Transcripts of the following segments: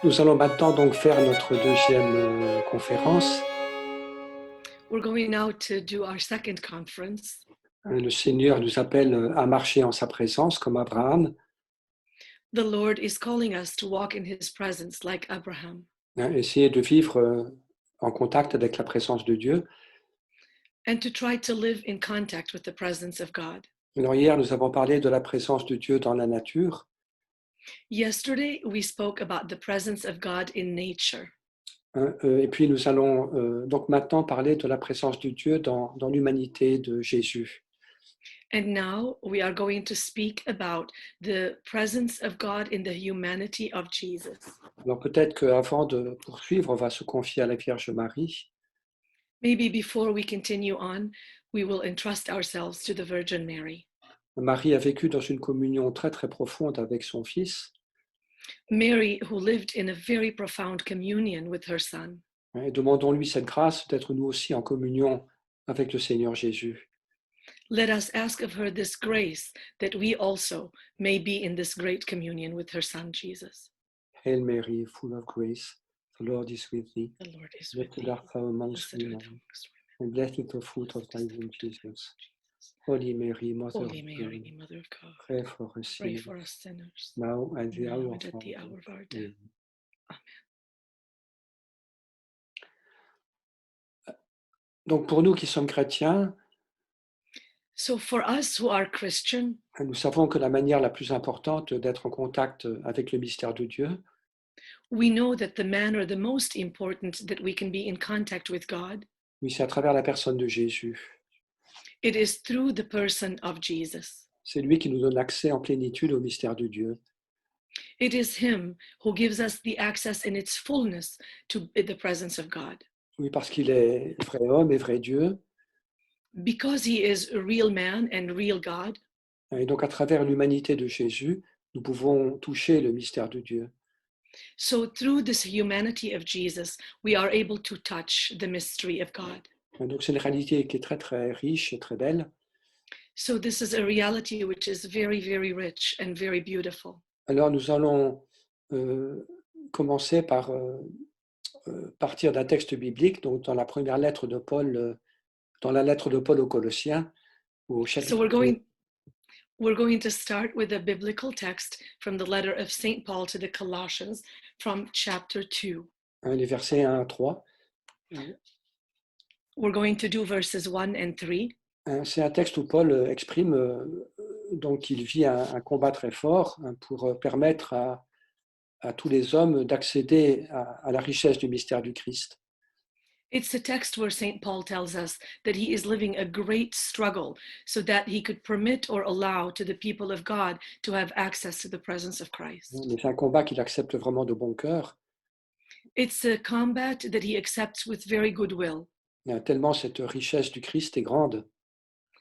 Nous allons maintenant donc faire notre deuxième conférence. We're going now to do our second conference. Le Seigneur nous appelle à marcher en sa présence comme Abraham, The Lord is calling us to walk in his presence like Abraham essayer de vivre en contact avec la présence de Dieu. and to try to live in contact with the presence of God. Alors hier, nous avons parlé de la présence de Dieu dans la nature. Yesterday, we spoke about the presence of God in nature. Et puis nous allons donc maintenant parler de la présence de Dieu dans l'humanité de Jésus. And now we are going to speak about the presence of God in the humanity of Jesus. Alors peut-être qu'avant de poursuivre, on va se confier à la Vierge Marie. Maybe before we continue on, we will entrust ourselves to the Virgin Mary. Marie a vécu dans une communion très très profonde avec son Fils. Mary, who lived in a very profound communion with her son. Et demandons-lui cette grâce d'être nous aussi en communion avec le Seigneur Jésus. Let us ask of her this grace that we also may be in this great communion with her son, Jesus. Hail Mary, full of grace, the Lord is with thee. The Lord is with Blessed thee. art thou amongst Blessed art women, thou amongst and blessed is the fruit of thy womb, Jesus. Holy Mary, Mother women. Holy of Mary, God, Mother of God, pray for us pray sinners, for us sinners, now and the now hour and of at our the hour death. of our death. Amen. Donc pour nous qui sommes chrétiens, So for us who are Christian, nous savons que la manière la plus importante d'être en contact avec le mystère de Dieu, we know that the manner the most important that we can be in contact with God, oui, c'est à travers la personne de Jésus. it is through the person of Jesus. C'est lui qui nous donne accès en plénitude au mystère de Dieu. It is him who gives us the access in its fullness to the presence of God. Oui, parce qu'il est vrai homme et vrai Dieu. Because he is a real man and real God. Et donc, à travers l'humanité de Jésus, nous pouvons toucher le mystère de Dieu. So through this humanity of Jesus, we are able to touch the mystery of God. Et donc, c'est une réalité qui est très, très riche et très belle. So this is a reality which is very, very rich and very beautiful. Alors, nous allons commencer par partir d'un texte biblique, donc dans la première lettre de Paul, dans la lettre de Paul aux Colossiens, au chapitre So we're going to start with a biblical text from the letter of St. Paul to the Colossians from chapter 2. les versets 1 à 3. We're going to do verses 1 and 3. C'est un texte où Paul exprime donc qu'il vit un combat très fort pour permettre à tous les hommes d'accéder à la richesse du mystère du Christ. It's a text where St. Paul tells us that he is living a great struggle so that he could permit or allow to the people of God to have access to the presence of Christ. Mais c'est un combat qu'il accepte vraiment de bon cœur, It's a combat that he accepts with very good will, tellement cette richesse du Christ est grande.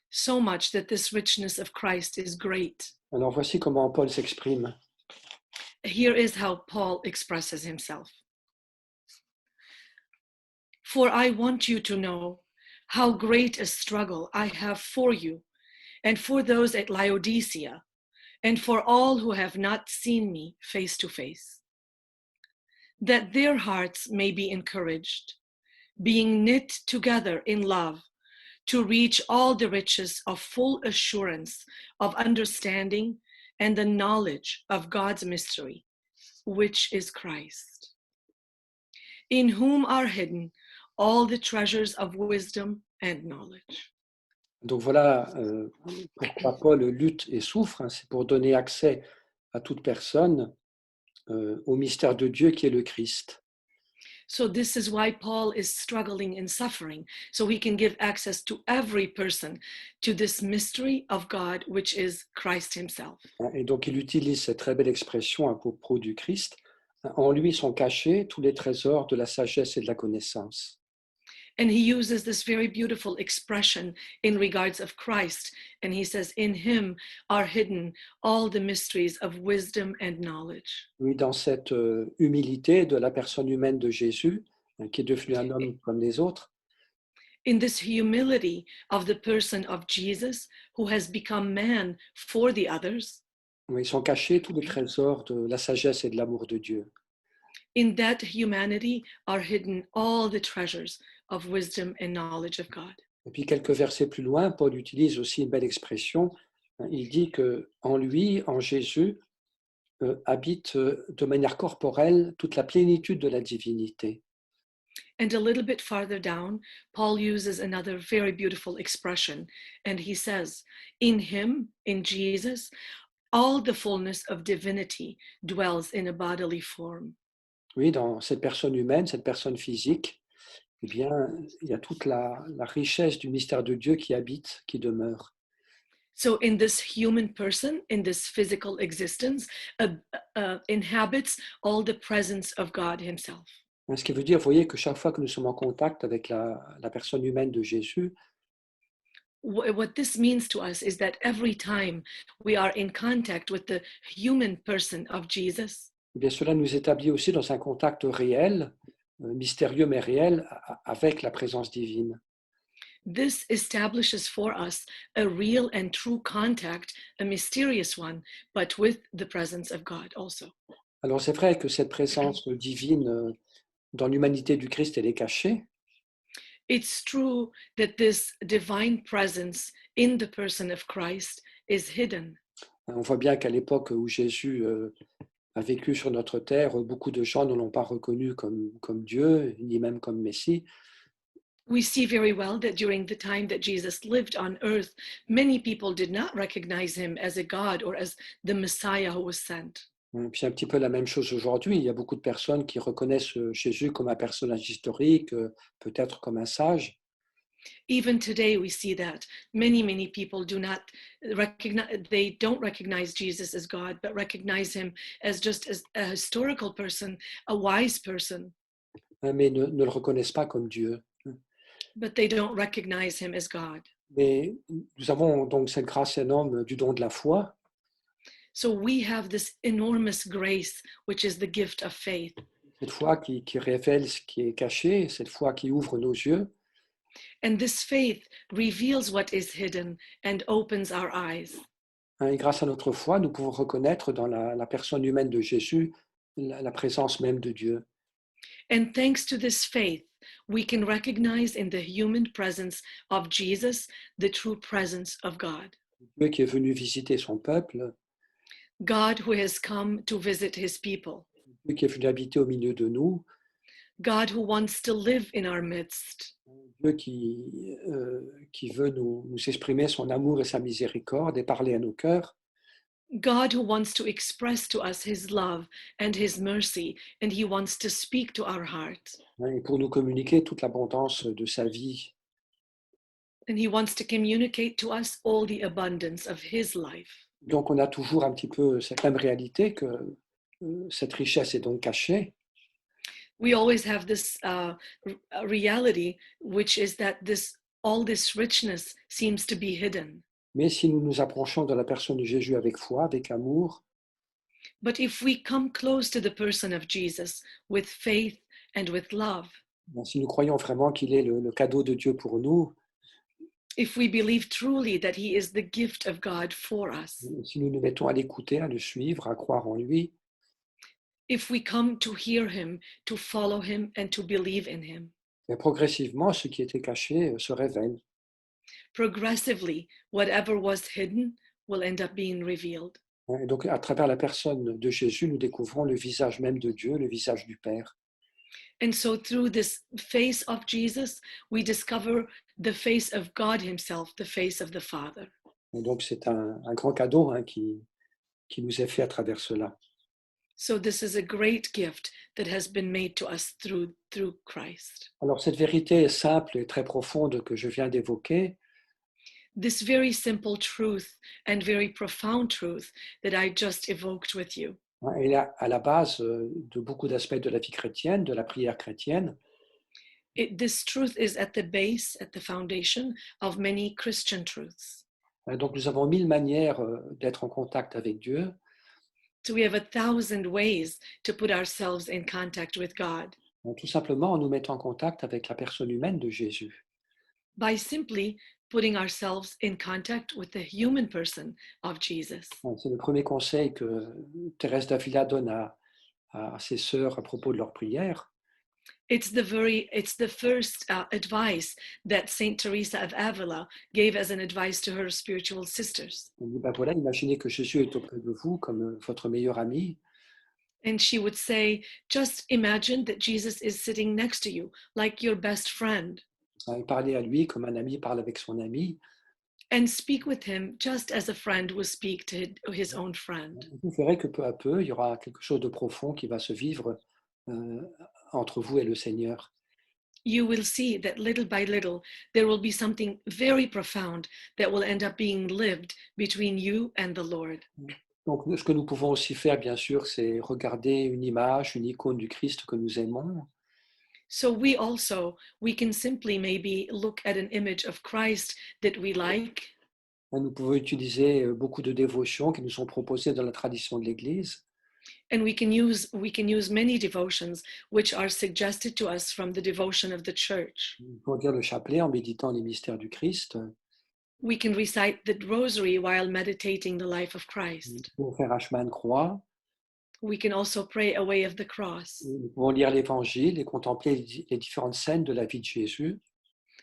so much that this richness of Christ is great. Alors voici comment Paul s'exprime. Here is how Paul expresses himself. For I want you to know how great a struggle I have for you and for those at Laodicea and for all who have not seen me face to face, that their hearts may be encouraged, being knit together in love, to reach all the riches of full assurance of understanding and the knowledge of God's mystery, which is Christ, in whom are hidden all the treasures of wisdom and knowledge. Donc voilà pourquoi Paul lutte et souffre, c'est pour donner accès à toute personne au mystère de Dieu qui est le Christ. So this is why Paul is struggling and suffering, so he can give access to every person to this mystery of God, which is Christ himself. Et donc il utilise cette très belle expression à propos du Christ. En lui sont cachés tous les trésors de la sagesse et de la connaissance. And he uses this very beautiful expression in regards of Christ. And he says, in him are hidden all the mysteries of wisdom and knowledge. Oui, dans cette humilité de la personne humaine de Jésus, qui est devenu un homme comme les autres, In this humility of the person of Jesus, who has become man for the others, ils sont cachés tous les trésors de la sagesse et de l'amour de Dieu. In that humanity are hidden all the treasures of wisdom and knowledge of God. Et puis quelques versets plus loin, Paul utilise aussi une belle expression. Il dit que en lui, en Jésus, habite de manière corporelle toute la plénitude de la divinité. And a little bit farther down, Paul uses another very beautiful expression, and he says, in him, in Jesus, all the fullness of divinity dwells in a bodily form. Oui, dans cette personne humaine, cette personne physique, eh bien, il y a toute la richesse du mystère de Dieu qui habite, qui demeure. So, in this human person, in this physical existence, inhabits all the presence of God Himself. Ce qui veut dire, vous voyez, que chaque fois que nous sommes en contact avec la personne humaine de Jésus, What this means to us is that every time we are in contact with the human person of Jesus, eh bien, cela nous établit aussi dans un contact réel, mystérieux mais réel, avec la présence divine. this establishes for us a real and true contact, a mysterious one, but with the presence of God also. Alors c'est vrai que cette présence divine dans l'humanité du Christ, elle est cachée, It's true that this divine presence in the person of Christ is hidden. on voit bien qu'à l'époque où Jésus a vécu sur notre terre, beaucoup de gens ne l'ont pas reconnu comme Dieu, ni même comme Messie. We see very well that during the time that Jesus lived on earth, many people did not recognize him as a God or as the Messiah who was sent. Puis c'est un petit peu la même chose aujourd'hui. Il y a beaucoup de personnes qui reconnaissent Jésus comme un personnage historique, peut-être comme un sage. Even today, we see that many people do not recognize, they don't recognize Jesus as God, but recognize him as just as a historical person, a wise person, Mais ne le reconnaissent pas comme Dieu. but they don't recognize him as God. Mais nous avons donc cette grâce énorme du don de la foi. So we have this enormous grace, which is the gift of faith. Cette foi qui révèle ce qui est caché, cette foi qui ouvre nos yeux. And this faith reveals what is hidden and opens our eyes. Et grâce à notre foi, nous pouvons reconnaître dans la personne humaine de Jésus la présence même de Dieu. And thanks to this faith, we can recognize in the human presence of Jesus the true presence of God. Dieu qui est venu visiter son peuple, God who has come to visit his people. Dieu qui est venu habiter au milieu de nous, God who wants to live in our midst. Dieu qui veut nous exprimer son amour et sa miséricorde et parler à nos cœurs. God who wants to express to us his love and his mercy, and he wants to speak to our hearts. Et pour nous communiquer toute l'abondance de sa vie. And he wants to communicate to us all the abundance of his life. Donc on a toujours un petit peu cette même réalité que cette richesse est donc cachée. We always have this reality, which is that all this richness seems to be hidden. Mais si nous nous approchons de la personne de Jésus avec foi, avec amour, But if we come close to the person of Jesus with faith and with love, si nous croyons vraiment qu'il est le cadeau de Dieu pour nous, if we believe truly that he is the gift of God for us, si nous nous mettons à l'écouter, à le suivre, à croire en lui, if we come to hear him, to follow him, and to believe in him, et progressivement, ce qui était caché se révèle. progressively, whatever was hidden will end up being revealed. Et donc, à travers la personne de Jésus, nous découvrons le visage même de Dieu, le visage du Père. And so through this face of Jesus, we discover the face of God himself, the face of the Father. Et donc, c'est un grand cadeau qui nous est fait à travers cela. So this is a great gift that has been made to us through Christ. Alors, cette vérité simple et très profonde que je viens d'évoquer, This very simple truth and very profound truth that I just evoked with you. elle est à la base de beaucoup d'aspects de la vie chrétienne, de la prière chrétienne. This truth is at the base, at the foundation of many Christian truths. Donc, nous avons 1000 manières d'être en contact avec Dieu. So we have 1,000 ways to put ourselves in contact with God. Tout simplement en nous mettant en contact avec la personne humaine de Jésus. By simply putting ourselves in contact with the human person of Jesus. C'est le premier conseil que Thérèse d'Avila donne à à ses sœurs à propos de leur prière. It's the first advice that Saint Teresa of Avila gave as an advice to her spiritual sisters. On dit, ben voilà, imaginez que Jésus est auprès de vous comme votre meilleur ami. And she would say, just imagine that Jesus is sitting next to you, like your best friend, Et parlez à lui comme un ami parle avec son ami. and speak with him just as a friend would speak to his own friend. Vous verrez que peu à peu, il y aura quelque chose de profond qui va se vivre euh, entre vous et le Seigneur. You will see that little by little, there will be something very profound that will end up being lived between you and the Lord. Donc, ce que nous pouvons aussi faire, bien sûr, c'est regarder une image, une icône du Christ que nous aimons. So we can simply maybe look at an image of Christ that we like. Nous pouvons utiliser beaucoup de dévotions qui nous sont proposées dans la tradition de l'Église. And we can use many devotions which are suggested to us from the devotion of the church. Nous pouvons dire le chapelet en méditant les mystères du Christ. We can recite the rosary while meditating the life of Nous Christ. pouvons faire un chemin de croix. We can also pray a way of the cross. Nous pouvons lire l'Évangile et contempler les différentes scènes de la vie de Jésus.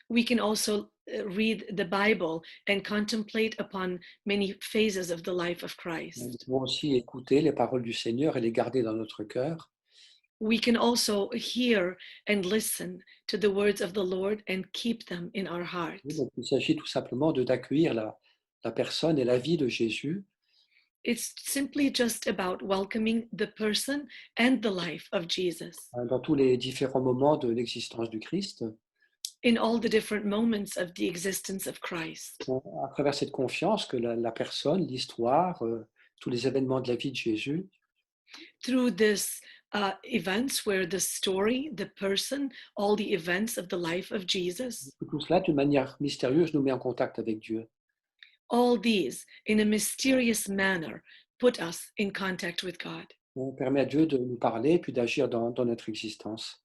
We can also read the Bible and contemplate upon many phases of the life of Nous Christ. pouvons aussi écouter les paroles du Seigneur et les garder dans notre cœur. We can also hear and listen to the words of the Lord and keep them in our hearts. Donc, il s'agit tout simplement d'accueillir la personne et la vie de Jésus. It's simply just about welcoming the person and the life of Jesus Dans tous les différents moments de l'existence du Christ. in all the different moments of the existence of Christ. À travers cette confiance que la personne, l'histoire, tous les événements de la vie de Jésus Through this events where the story, the person, all the events of the life of Jesus, tout cela, d'une manière mystérieuse, nous met en contact avec Dieu. all these in a mysterious manner put us in contact with God. On permet à Dieu de nous parler puis d'agir dans notre existence.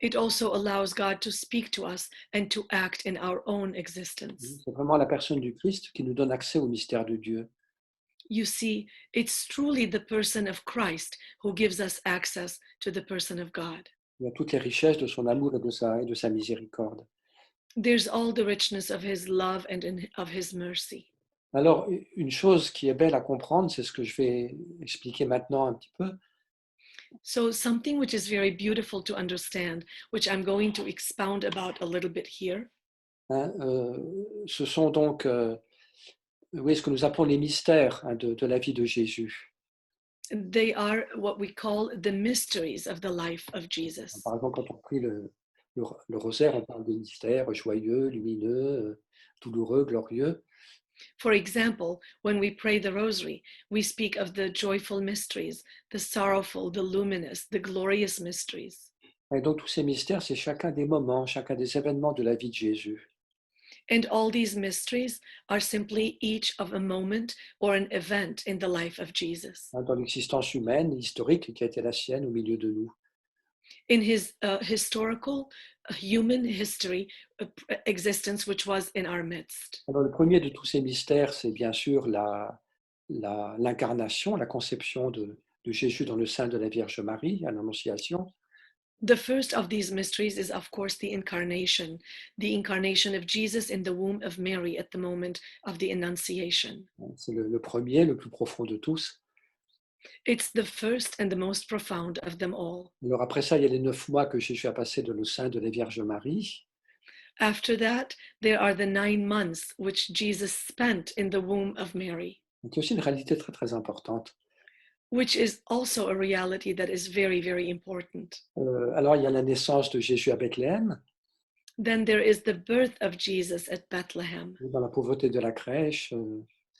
It also allows God to speak to us and to act in our own existence. C'est vraiment la personne du Christ qui nous donne accès au mystère de Dieu. You see, it's truly the person of Christ who gives us access to the person of God. Il y a toutes les richesses de son amour et de sa miséricorde. There's all the richness of his love and of his mercy. Alors, une chose qui est belle à comprendre, c'est ce que je vais expliquer maintenant un petit peu. So, something which is very beautiful to understand, which I'm going to expound about a little bit here, Ce sont donc oui, ce que nous appelons les mystères de la vie de Jésus. they are what we call the mysteries of the life of Jesus. Par exemple, quand on prie le rosaire, on parle des mystères joyeux, lumineux, douloureux, glorieux. For example, when we pray the rosary, we speak of the joyful mysteries, the sorrowful, the luminous, the glorious mysteries. Et donc, tous ces mystères, c'est chacun des moments, chacun des événements de la vie de Jésus. And all these mysteries are simply each of a moment or an event in the life of Jesus. Dans l'existence humaine, historique, qui a été la sienne au milieu de nous. In his historical, human history existence, which was in our midst. Alors, le premier de tous ces mystères, c'est bien sûr l'incarnation, la conception de Jésus dans le sein de la Vierge Marie, à l'Annonciation. The first of these mysteries is, of course, the incarnation of Jesus in the womb of Mary at the moment of the Annunciation. C'est le premier, le plus profond de tous. It's the first and the most profound of them all. Alors après ça, il y a les 9 mois que Jésus a passé dans le sein de la Vierge Marie. After that, there are the 9 months which Jesus spent in the womb of Mary, C'est aussi une réalité très, très importante. which is also a reality that is very, very important. Alors, il y a la naissance de Jésus à Bethléem, Then there is the birth of Jesus at Bethlehem, dans la pauvreté de la crèche,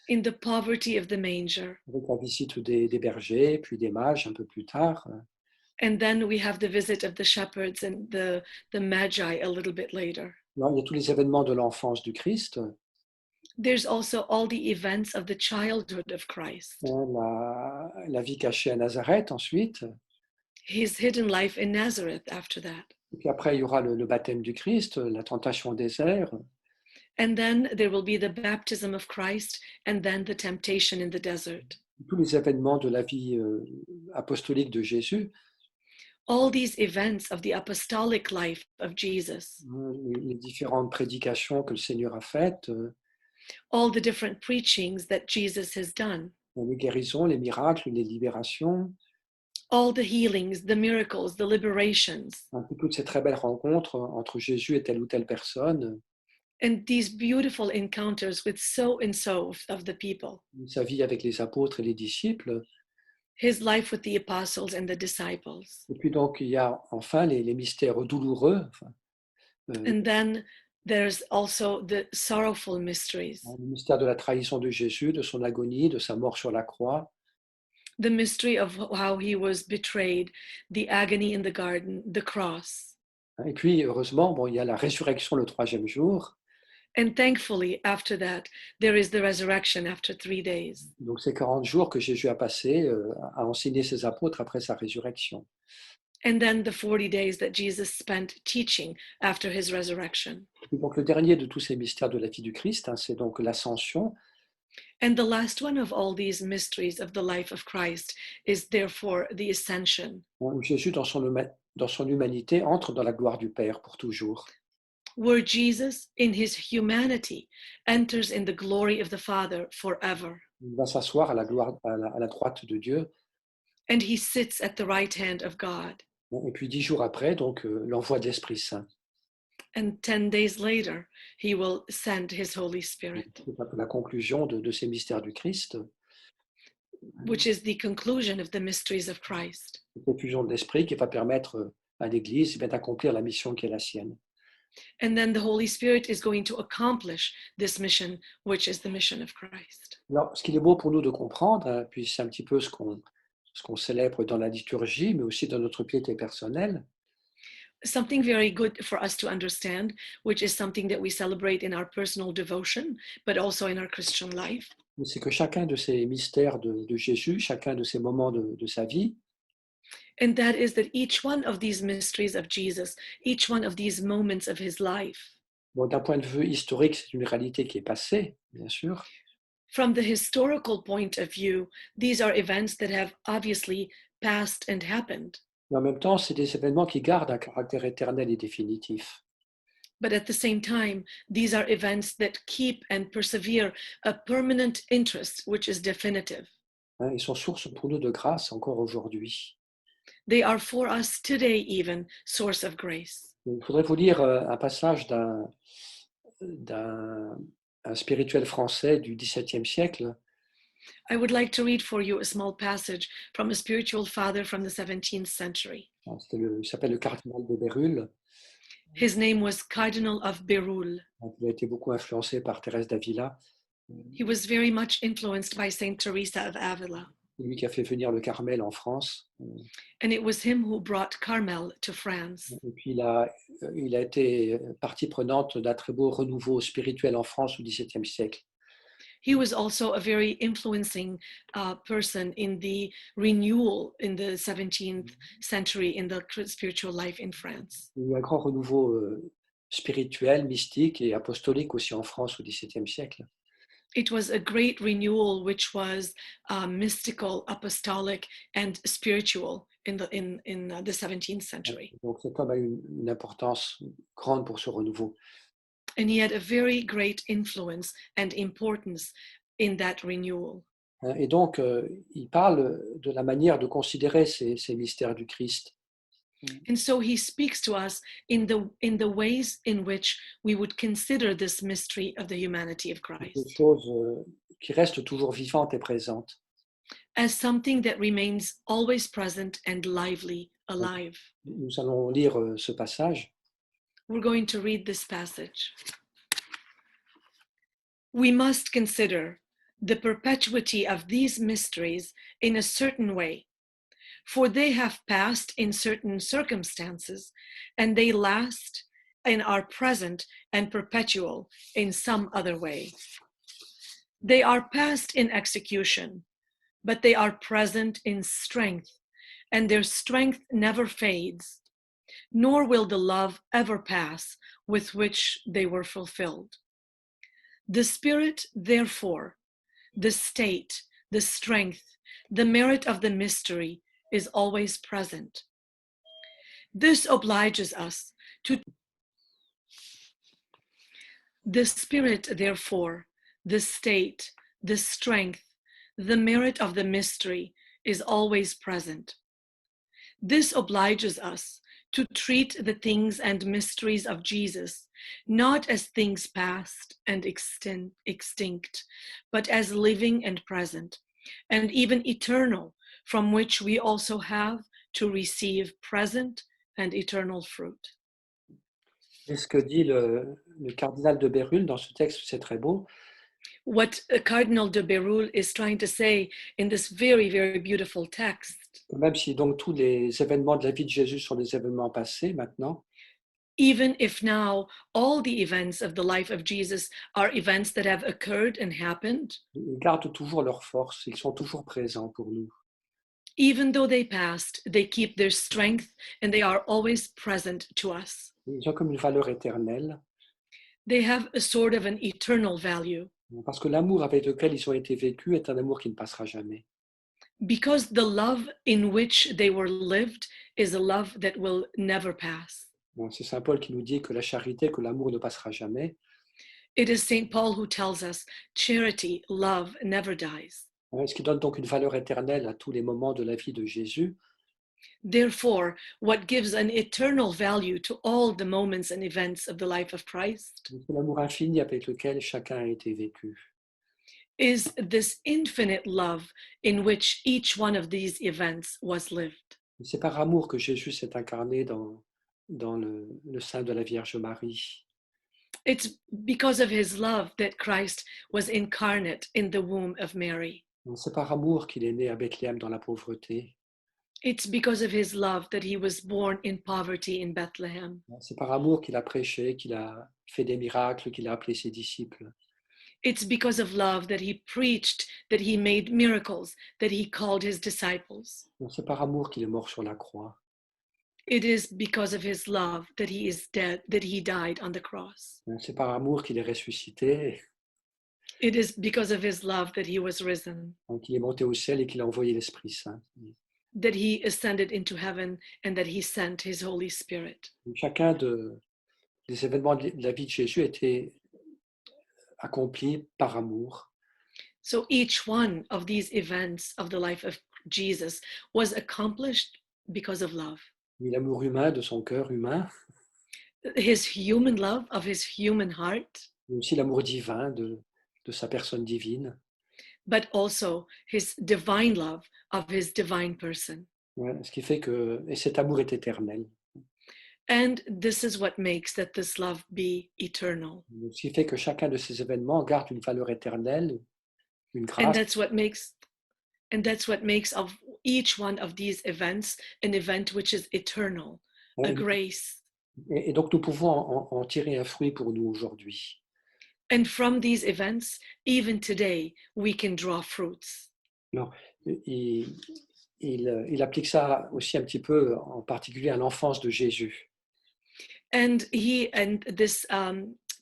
in the poverty of the manger. avec la visite des bergers, puis des mages un peu plus tard. And then we have the visit of the shepherds and the magi a little bit later. Alors, il y a tous les événements de l'enfance du Christ, There's also all the events of the childhood of Christ, la vie cachée à Nazareth ensuite. his hidden life in Nazareth after that. Et puis après, il y aura le baptême du Christ, la tentation au désert. And then there will be the baptism of Christ and then the temptation in the desert. Tous les événements de la vie apostolique de Jésus, all these events of the apostolic life of Jesus, les différentes prédications que le Seigneur a faites, all the different preachings that Jesus has done, les guérisons, les miracles, les libérations, all the healings, the miracles, the liberations, un peu toutes ces très belles rencontres entre Jésus et telle ou telle personne, and these beautiful encounters with so and so of the people, sa vie avec les apôtres et les disciples. his life with the apostles and the disciples. Et puis donc, il y a enfin les mystères douloureux, enfin, And then there's also the sorrowful mysteries, le mystère de la trahison de Jésus, de son agonie, de sa mort sur la croix, the mystery of how he was betrayed, the agony in the garden, the cross. et puis, heureusement, bon, il y a la résurrection le troisième jour. And thankfully, after that, there is the resurrection after 3 days. Donc, ces 40 jours que Jésus a passés à enseigner ses apôtres après sa résurrection. And then the 40 days that Jesus spent teaching after his resurrection. Et donc, le dernier de tous ces mystères de la vie du Christ, hein, c'est donc l'ascension. And the last one of all these mysteries of the life of Christ is therefore the ascension, Où Jésus, dans son humanité, entre dans la gloire du Père pour toujours. where Jesus, in his humanity, enters in the glory of the Father forever. Il va s'asseoir à la droite de Dieu. And he sits at the right hand of God. Et puis 10 jours après, donc, l'envoi de l'Esprit Saint. And 10 days later, he will send his Holy Spirit, C'est un peu la conclusion de ces mystères du Christ. which is the conclusion of the mysteries of Christ. Cette effusion de l'Esprit qui va permettre à l'Église d'accomplir la mission qui est la sienne. And then the Holy Spirit is going to accomplish this mission, which is the mission of Christ. Alors, ce qu'il est beau pour nous de comprendre, hein, puis c'est un petit peu ce qu'on célèbre dans la liturgie, mais aussi dans notre piété personnelle, Something very good for us to understand, which is something that we celebrate in our personal devotion, but also in our Christian life, c'est que chacun de ces mystères de Jésus, chacun de ces moments de sa vie, and that is that each one of these mysteries of Jesus, each one of these moments of his life, bon, d'un point de vue historique, c'est une réalité qui est passée, bien sûr, from the historical point of view, these are events that have obviously passed and happened. mais en même temps, c'est des événements qui gardent un caractère éternel et définitif. But at the same time, these are events that keep and persevere a permanent interest, which is definitive. Hein, ils sont source pour nous de grâce encore aujourd'hui. They are for us today, even source of grace. Il faudrait vous lire un passage d'un spirituel français du XVIIe siècle, I would like to read for you a small passage from a spiritual father from the 17th century. Il s'appelle le cardinal de Bérulle. His name was Cardinal of Bérulle. Il a été beaucoup influencé par Thérèse d'Avila. He was very much influenced by Saint Teresa of Avila. C'est lui qui a fait venir le Carmel en France. And it was him who brought Carmel to France. Et puis il a été partie prenante d'un très beau renouveau spirituel en France au XVIIe siècle. He was also a very influencing person in the renewal in the 17th century in the spiritual life in France. Il y a eu un grand renouveau spirituel, mystique et apostolique aussi en France au XVIIe siècle. It was a great renewal, which was mystical, apostolic, and spiritual in the 17th century. Donc cet homme a eu une importance grande pour ce renouveau. And he had a very great influence and importance in that renewal. Et donc, il parle de la manière de considérer ces mystères du Christ. And so he speaks to us in the ways in which we would consider this mystery of the humanity of Des Christ choses qui restent toujours vivantes et présentes. as something that remains always present and lively, alive. Nous allons lire ce passage. We're going to read this passage. We must consider the perpetuity of these mysteries in a certain way, for they have passed in certain circumstances, and they last and are present and perpetual in some other way. They are past in execution, but they are present in strength, and their strength never fades, nor will the love ever pass with which they were fulfilled. The Spirit, therefore, the state, the strength, the merit of the mystery is always present. This obliges us to the Spirit, therefore, the state, the strength, the merit of the mystery is always present. This obliges us to treat the things and mysteries of Jesus not as things past and extinct, but as living and present, and even eternal, from which we also have to receive present and eternal fruit. Et ce que dit le cardinal de Bérulle dans ce texte, c'est très beau. What Cardinal de Bérulle is trying to say in this very, very beautiful text, Même si donc tous les événements de la vie de Jésus sont des événements passés maintenant, even if now all the events of the life of Jesus are events that have occurred and happened, ils gardent toujours leur force, ils sont toujours présents pour nous. even though they passed, they keep their strength and they are always present to us. Ils ont comme une valeur éternelle, They have a sort of an eternal value parce que l'amour avec lequel ils ont été vécus est un amour qui ne passera jamais. because the love in which they were lived is a love that will never pass. Bon, c'est Saint Paul qui nous dit que la charité, que l'amour ne passera jamais. It is St. Paul who tells us charity, love never dies. Ce qui donne donc une valeur éternelle à tous les moments de la vie de Jésus. Therefore, what gives an eternal value to all the moments and events of the life of Christ C'est l'amour infini avec lequel chacun a été vécu. is this infinite love in which each one of these events was lived. C'est par amour que Jésus s'est incarné dans le sein de la Vierge Marie. It's because of his love that Christ was incarnate in the womb of Mary. C'est par amour qu'il est né à Bethléem dans la pauvreté. It's because of his love that he was born in poverty in Bethlehem. C'est par amour qu'il a prêché, qu'il a fait des miracles, qu'il a appelé ses disciples. It's because of love that he preached, that he made miracles, that he called his disciples. C'est par amour qu'il est mort sur la croix. It is because of his love that he is dead, that he died on the cross. C'est par amour qu'il est ressuscité, It is because of his love that he was risen, qu'il est monté au ciel et qu'il a envoyé l'Esprit Saint. that he ascended into heaven, and that he sent his Holy Spirit. Chacun des événements de la vie de Jésus était accompli par amour. So each one of these events of the life of Jesus was accomplished because of love. L'amour humain de son cœur humain, His human love of his human heart, mais aussi l'amour divin de sa personne divine. but also his divine love of his divine person. Ouais, ce qui fait que et cet amour est éternel. And this is what makes that this love be eternal. Ce qui fait que chacun de ces événements garde une valeur éternelle, une And grâce. that's what makes of each one of these events an event which is eternal, a grace. Et donc nous pouvons en tirer un fruit pour nous aujourd'hui. And from these events, even today, we can draw fruits. Alors, il applique ça aussi un petit peu, en particulier à l'enfance de Jésus. And this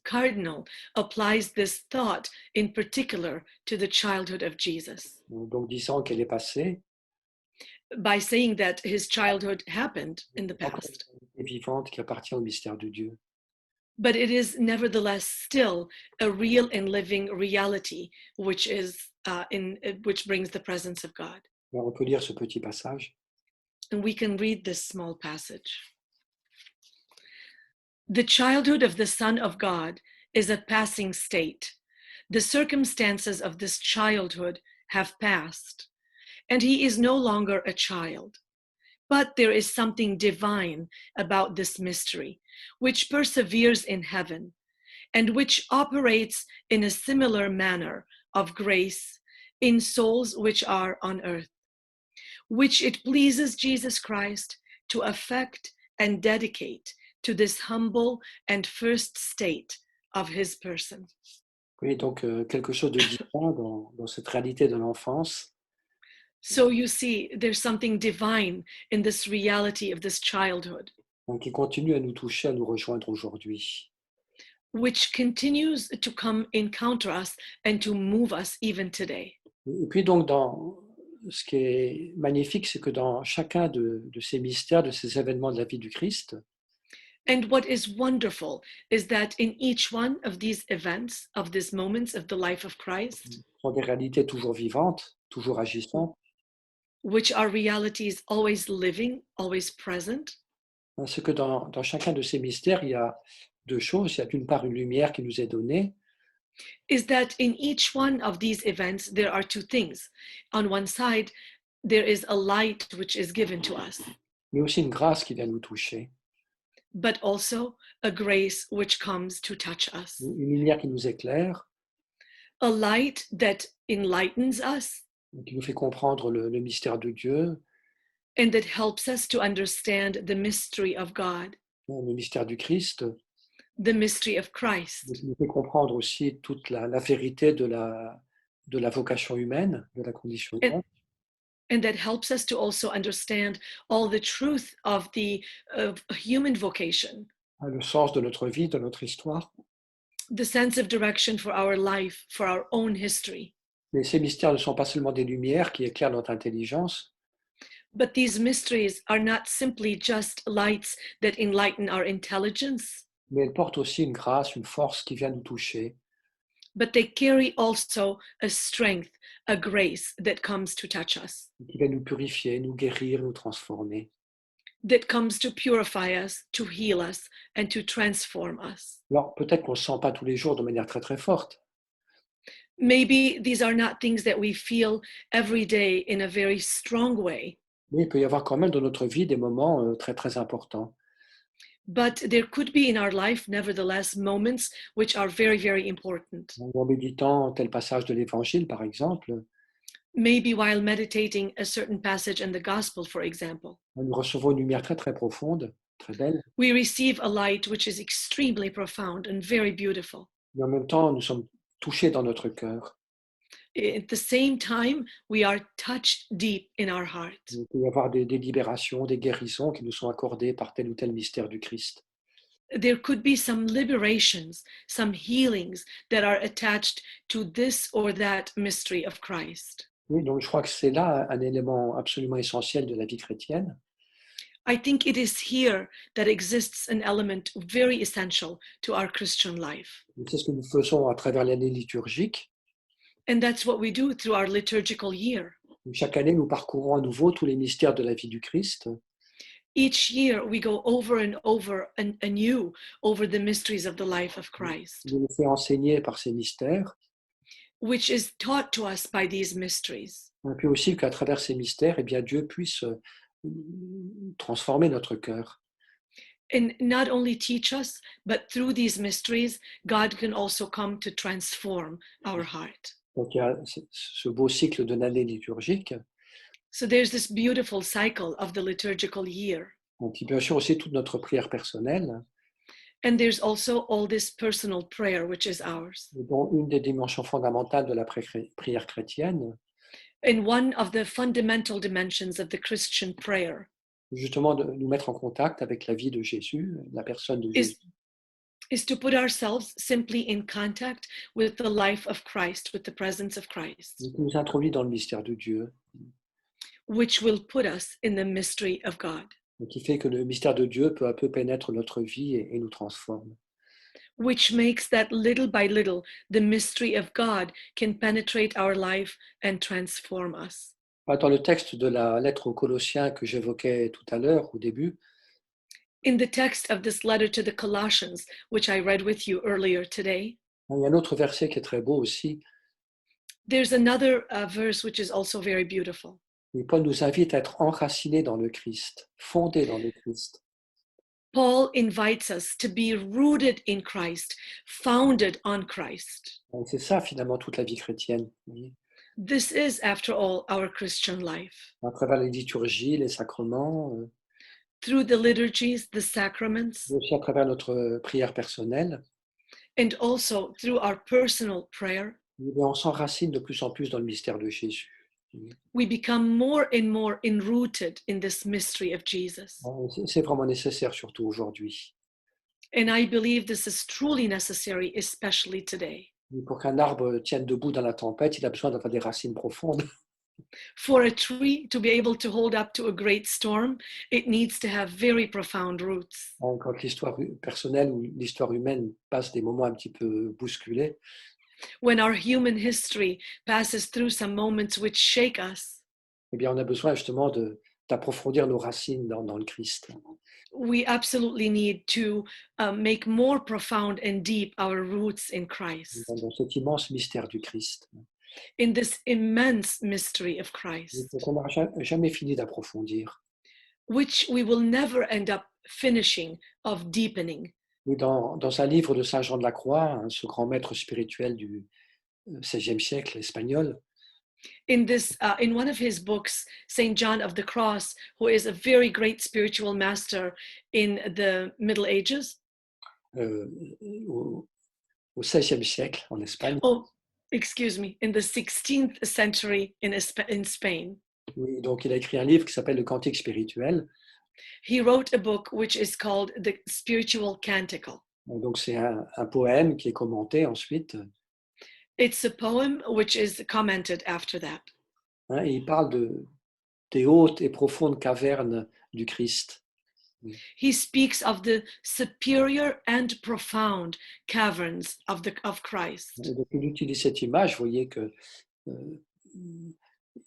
cardinal applies this thought in particular to the childhood of Jesus. Donc disant qu'elle est passée, by saying that his childhood happened in the past. est vivante, qui appartient au mystère de Dieu. But it is nevertheless still a real and living reality, which brings the presence of God. Alors on peut lire ce petit passage. And we can read this small passage. The childhood of the Son of God is a passing state. The circumstances of this childhood have passed, and he is no longer a child. But there is something divine about this mystery, which perseveres in heaven, and which operates in a similar manner of grace in souls which are on earth, which it pleases Jesus Christ to affect and dedicate to this humble and first state of his person. Oui, donc quelque chose de divin dans cette réalité de l'enfance. So you see, there's something divine in this reality of this childhood. Donc, qui continue à nous toucher, à nous rejoindre aujourd'hui. Which continues to come encounter us and to move us even today. Et puis donc dans ce qui est magnifique, c'est que dans chacun de ces mystères, de ces événements de la vie du Christ, And what is wonderful is that in each one of these events, of these moments of the life of Christ, sont des réalités toujours vivantes, toujours agissantes. which are realities always living, always present, C'est que dans chacun de ces mystères, il y a deux choses. Il y a d'une part une lumière qui nous est donnée, is that in each one of these events, there are two things. On one side, there is a light which is given to us, mais aussi une grâce qui vient nous toucher, but also a grace which comes to touch us, une lumière qui nous éclaire, a light that enlightens us qui nous fait comprendre le mystère de Dieu, and that helps us to understand the mystery of God, le mystère du Christ, the mystery of Christ, qui nous fait comprendre aussi toute la vérité de la vocation humaine, de la condition humaine. and that helps us to also understand all the truth of the human vocation, Le sens de notre vie, de notre histoire. the sense of direction for our life, for our own history. Mais ces mystères ne sont pas seulement des lumières qui éclairent notre intelligence, But these mysteries are not simply just lights that enlighten our intelligence, mais elles portent aussi une grâce, une force qui vient nous toucher, but they carry also a strength, a grace that comes to touch us, qui vient nous purifier, nous guérir, nous transformer. that comes to purify us, to heal us, and to transform us. Alors peut-être qu'on ne se sent pas tous les jours de manière très très forte, Maybe these are not things that we feel every day in a very strong way, mais il peut y avoir quand même dans notre vie des moments très très importants. but there could be in our life, nevertheless, moments which are very, very important. En méditant tel passage de l'Évangile, par exemple, Maybe while meditating a certain passage in the gospel, for example, nous recevons une lumière très très profonde, très belle, we receive a light which is extremely profound and very beautiful. mais en même temps nous sommes touchés dans notre cœur. At the same time, we are touched deep in our heart. Il peut y avoir des libérations, des guérisons qui nous sont accordées par tel ou tel mystère du Christ. There could be some liberations, some healings that are attached to this or that mystery of Christ. Oui, donc je crois que c'est là un élément absolument essentiel de la vie chrétienne. I think it is here that exists an element very essential to our Christian life. C'est ce que nous faisons à travers l'année liturgique. And that's what we do through our liturgical year. Chaque année, nous parcourons à nouveau tous les mystères de la vie du Christ. Each year, we go over and over and anew over the mysteries of the life of Christ, Nous nous fait enseigner par ces mystères. which is taught to us by these mysteries. Et puis aussi qu'à travers ces mystères, eh bien, Dieu puisse transformer notre cœur. And not only teach us, but through these mysteries, God can also come to transform our heart. Donc il y a ce beau cycle de l'année liturgique. So there's this beautiful cycle of the liturgical year. Donc bien sûr aussi toute notre prière personnelle, And there's also all this personal prayer, which is ours. dont une des dimensions fondamentales de la prière chrétienne, And one of the fundamental dimensions of the Christian prayer justement de nous mettre en contact avec la vie de Jésus, la personne de Jésus. is to put ourselves simply in contact with the life of Christ, with the presence of Christ, Qui nous introduit dans le mystère de Dieu, which will put us in the mystery of God, et qui fait que le mystère de Dieu peu à peu pénètre notre vie et nous transforme. which makes that little by little, the mystery of God can penetrate our life and transform us. Dans le texte de la lettre aux Colossiens que j'évoquais tout à l'heure, au début, In the text of this letter to the Colossians, which I read with you earlier today, il y a un autre verset qui est très beau aussi, there's another verse which is also very beautiful. et Paul nous invite à être enracinés dans le Christ, fondés dans le Christ. Paul invites us to be rooted in Christ, founded on Christ. Et c'est ça finalement toute la vie chrétienne. Vous voyez. This is, after all, our Christian life. À travers les liturgies, les sacrements, Through the liturgies, the sacraments, mais aussi à travers notre prière personnelle, and also through our personal prayer, on s'enracine de plus en plus dans le mystère de Jésus. we become more and more enrooted in this mystery of Jesus. C'est vraiment nécessaire, surtout aujourd'hui. And I believe this is truly necessary, especially today. Pour qu'un arbre tienne debout dans la tempête, il a besoin d'avoir des racines profondes. For a tree to be able to hold up to a great storm, it needs to have very profound roots. Hein, quand l'histoire personnelle ou l'histoire humaine passe des moments un petit peu bousculés, When our human history passes through some moments which shake us, eh bien, on a besoin justement d'approfondir nos racines dans le Christ. we absolutely need to make more profound and deep our roots in Christ, Dans cet immense mystère du Christ. in this immense mystery of Donc, Christ, on n'aura jamais fini d'approfondir. which we will never end up finishing of deepening. Oui, dans un livre de Saint Jean de la Croix, hein, ce grand maître spirituel du XVIe siècle espagnol, In one of his books, Saint John of the Cross, who is a very great spiritual master in the Middle Ages. euh, au, au XVIe siècle en Espagne, Oh, excuse me, in the 16th century in Spain. oui, donc il a écrit un livre qui s'appelle Le Cantique spirituel. He wrote a book which is called The Spiritual Canticle. Donc c'est un poème qui est commenté ensuite. It's a poem which is commented after that. Hein, et il parle des hautes et profondes cavernes du Christ. He speaks of the superior and profound caverns of Christ. Et donc il utilise cette image, vous voyez que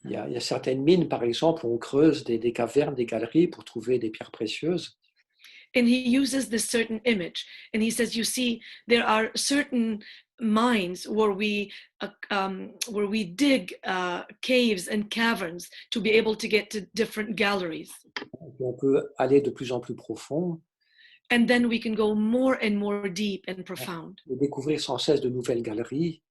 il y a certaines mines, par exemple, où on creuse des cavernes, des galeries pour trouver des pierres précieuses. And he uses this certain image, and he says, you see, there are certain mines where we dig caves and caverns to be able to get to different galleries, Et on peut aller de plus en plus profond and then we can go more and more deep and profound, et découvrir sans cesse de nouvelles galeries,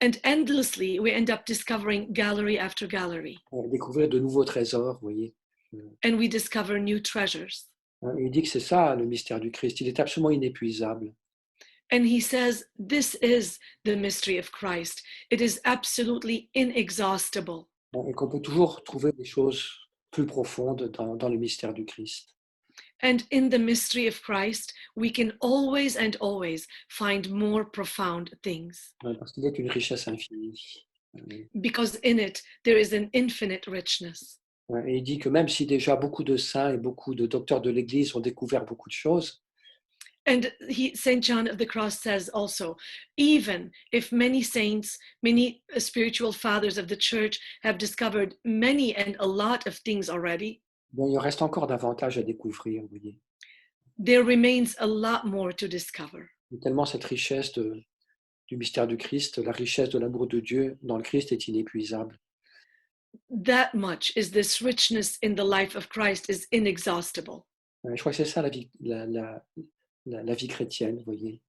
and endlessly we end up discovering gallery after gallery, découvrir de nouveaux trésors, vous voyez. and we discover new treasures. Hein, et il dit que c'est ça le mystère du Christ, il est absolument inépuisable. And he says, this is the mystery of Christ. It is absolutely inexhaustible. Hein, et qu'on peut toujours trouver des choses plus profondes dans le mystère du Christ. And in the mystery of Christ, we can always and always find more profound things, Hein, parce qu'il est une richesse infinie. because in it there is an infinite richness. Hein, et il dit que même si déjà beaucoup de saints et beaucoup de docteurs de l'Église ont découvert beaucoup de choses, And Saint John of the Cross says also, even if many saints, many spiritual fathers of the church have discovered many and a lot of things already, bien, il reste encore davantage à découvrir, vous voyez. there remains a lot more to discover. Et tellement cette richesse du mystère du Christ, la richesse de l'amour de Dieu dans le Christ est inépuisable. That much is this richness in the life of Christ is inexhaustible. Je crois que c'est ça la vie chrétienne, vous voyez.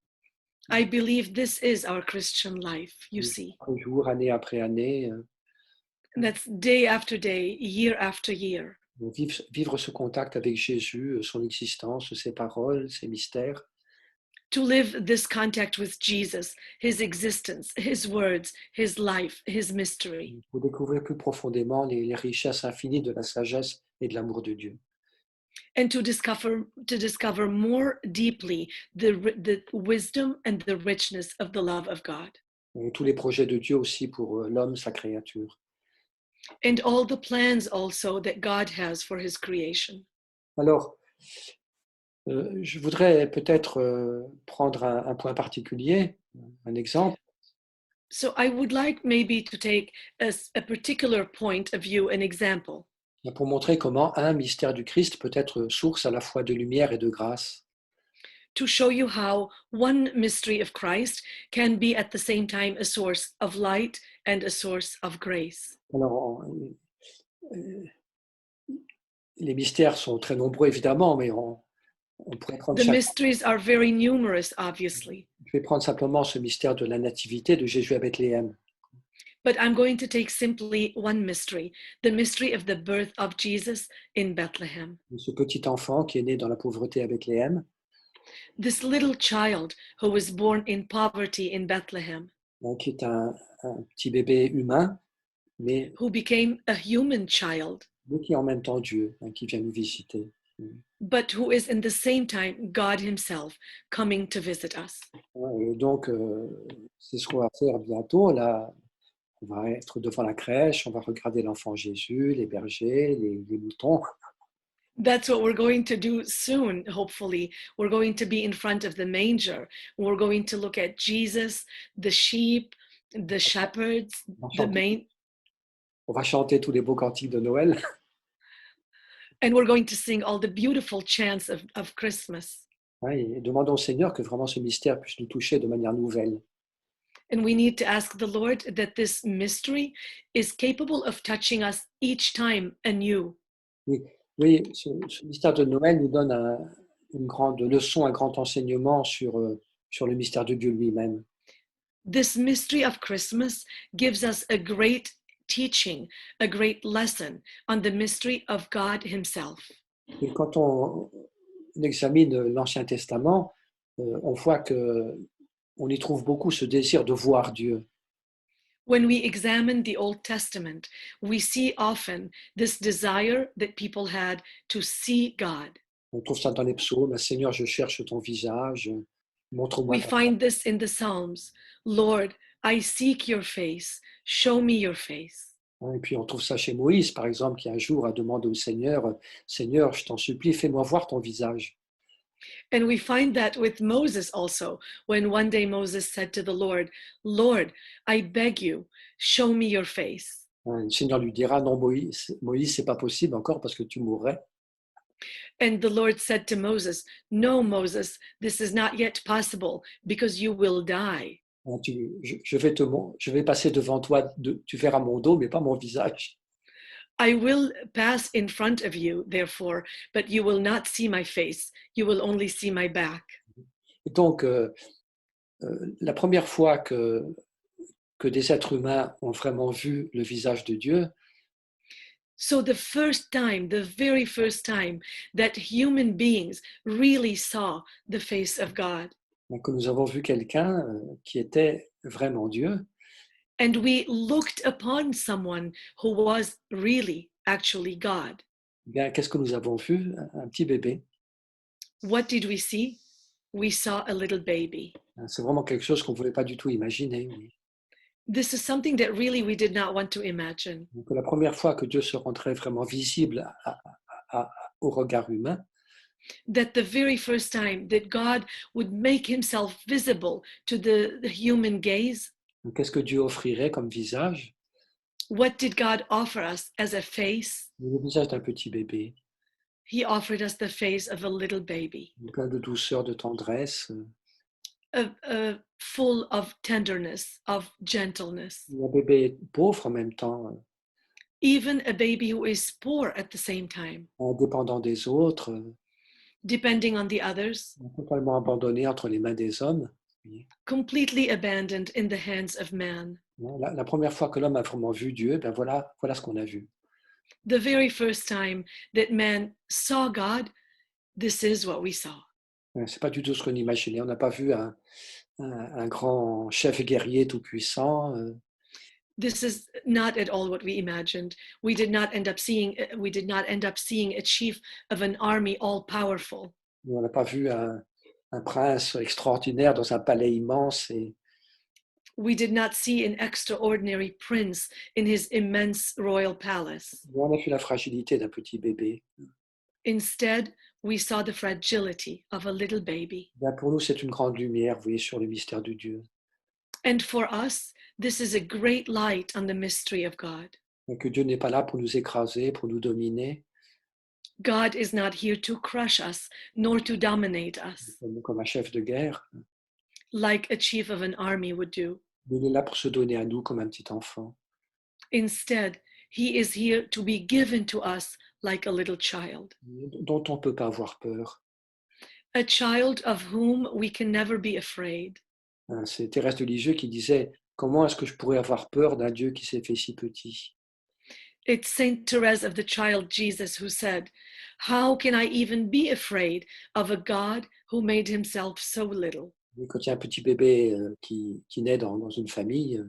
I believe this is our Christian life, you see. Un jour, année après année, That's day after day, year after year. vivre ce contact avec Jésus, son existence, ses paroles, ses mystères. To live this contact with Jesus, his existence, his words, his life, his mystery. Pour découvrir plus profondément les richesses infinies de la sagesse et de l'amour de Dieu. And to discover more deeply the wisdom and the richness of the love of God. Et tous les projets de Dieu aussi pour l'homme, sa créature. And all the plans also that God has for his creation. Alors, je voudrais peut-être prendre un point particulier, un exemple. So I would like maybe to take a particular point of view, an example, Pour montrer comment un mystère du Christ peut être source à la fois de lumière et de grâce. to show you how one mystery of Christ can be at the same time a source of light and a source of grace. Alors, les mystères sont très nombreux évidemment, mais on pourrait prendre The mysteries are very numerous, obviously, je vais prendre simplement ce mystère de la nativité de Jésus à Bethléem. but I'm going to take simply one mystery, the mystery of the birth of Jesus in Bethlehem. Ce petit enfant qui est né dans la pauvreté à Bethléem, This little child who was born in poverty in Bethlehem, qui est un petit bébé humain, mais who became a human child, qui est en même temps Dieu, qui vient nous visiter. but who is in the same time God himself coming to visit us. Et donc, c'est ce qu'on va faire bientôt. Là, On va être devant la crèche, on va regarder l'enfant Jésus, les bergers, les moutons. That's what we're going to do soon, hopefully. We're going to be in front of the manger. We're going to look at Jesus, the sheep, the shepherds, On va the chanter, main, on va chanter tous les beaux cantiques de Noël. and we're going to sing all the beautiful chants of Christmas. Ouais, et demandons au Seigneur que vraiment ce mystère puisse nous toucher de manière nouvelle. And we need to ask the Lord that this mystery is capable of touching us each time anew. Oui, oui, ce mystère de Noël nous donne une grande leçon, un grand enseignement sur le mystère de Dieu lui-même. This mystery of Christmas gives us a great teaching, a great lesson on the mystery of God Himself. Et quand on examine l'Ancien Testament, on voit que on y trouve beaucoup ce désir de voir Dieu. When we examine the Old Testament, we see often this desire that people had to see God. On trouve ça dans les psaumes, Seigneur, je cherche ton visage, montre-moi We ta find this in the Psalms. Lord, I seek your face. Show me your face. face. Et puis on trouve ça chez Moïse, par exemple, qui un jour a demandé au Seigneur, Seigneur, je t'en supplie, fais-moi voir ton visage. And we find that with Moses also, when one day Moses said to the Lord, Lord, I beg you, show me your face. Le Seigneur lui dira, non, Moïse, c'est pas possible encore parce que tu mourrais. And the Lord said to Moses, no, Moses, this is not yet possible because you will die. Je vais passer devant toi, tu verras mon dos, mais pas mon visage. I will pass in front of you, therefore, but you will not see my face. You will only see my back. Et donc, la première fois que des êtres humains ont vraiment vu le visage de Dieu, So the first time, the very first time that human beings really saw the face of God, que nous avons vu quelqu'un qui était vraiment Dieu, and we looked upon someone who was really actually God, eh bien, qu'est-ce que nous avons vu? Un petit bébé. what did we see? We saw a little baby. C'est vraiment quelque chose qu'on ne pouvait pas du tout imaginer. Oui. This is something that really we did not want to imagine. Donc, la première fois que Dieu se rendrait vraiment visible au regard humain, That the very first time that God would make himself visible to the human gaze, qu'est-ce que Dieu offrirait comme visage? what did God offer us as a face? Le visage d'un petit bébé, He offered us the face of a little baby, plein de douceur, de tendresse. full of tenderness, of gentleness. Un bébé pauvre en même temps, Even a baby who is poor at the same time, indépendant des autres, depending on the others, totalement abandonné entre les mains des hommes. completely abandoned in the hands of man. La première fois que l'homme a vraiment vu Dieu, ben voilà ce qu'on a vu. The very first time that man saw God, this is what we saw. C'est pas du tout ce qu'on imaginait. On n'a pas vu un grand chef guerrier tout puissant. This is not at all what we imagined. We did not end up seeing a chief of an army all powerful. On n'a pas vu un prince extraordinaire dans un palais immense. We did not see an extraordinary prince in his immense royal palace. On a vu la fragilité d'un petit bébé. Instead, we saw the fragility of a little baby. Bien, pour nous, c'est une grande lumière, vous voyez, sur le mystère de Dieu. And for us, this is a great light on the mystery of God. Et que Dieu n'est pas là pour nous écraser, pour nous dominer, God is not here to crush us, nor to dominate us, comme un chef de guerre. like a chief of an army would do. Il est là pour se donner à nous comme un petit enfant. Instead, he is here to be given to us like a little child, dont on ne peut pas avoir peur. a child of whom we can never be afraid. C'est Thérèse de Lisieux qui disait « Comment est-ce que je pourrais avoir peur d'un Dieu qui s'est fait si petit ?» It's Saint Therese of the Child Jesus who said, how can I even be afraid of a God who made himself so little? Quand il y a un petit bébé qui naît dans une famille,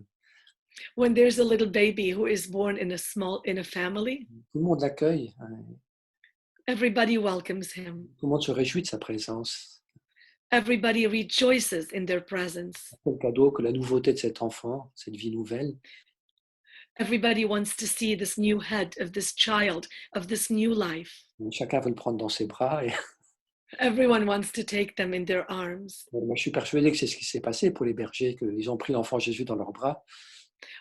When there's a little baby who is born in a family, tout le monde l'accueille. everybody welcomes him. Tout le monde se réjouit de sa présence. Everybody rejoices in their presence. C'est le cadeau que la nouveauté de cet enfant, cette vie nouvelle, Everybody wants to see this new head of this child, of this new life. Chacun veut le prendre dans ses bras. Et Everyone wants to take them in their arms. moi, je suis persuadé que c'est ce qui s'est passé pour les bergers, qu'ils ont pris l'enfant Jésus dans leurs bras.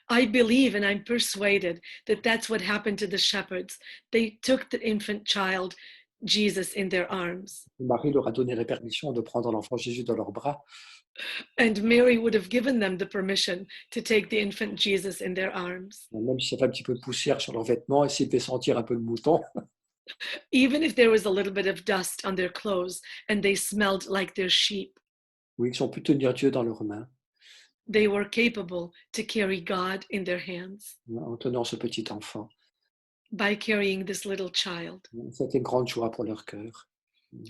I believe and I'm persuaded that that's what happened to the shepherds. They took the infant child, Jesus, in their arms. Marie leur a donné la permission de prendre l'enfant Jésus dans leurs bras. And Mary would have given them the permission to take the infant Jesus in their arms. Même s'il y avait un petit peu de poussière sur leurs vêtements et s'ils devaient sentir un peu le mouton, Even if there was a little bit of dust on their clothes and they smelled like their sheep, oui, ils ont pu tenir Dieu dans leurs mains they were capable to carry God in their hands en tenant ce petit enfant. by carrying this little child. C'était une grande joie pour leur cœur.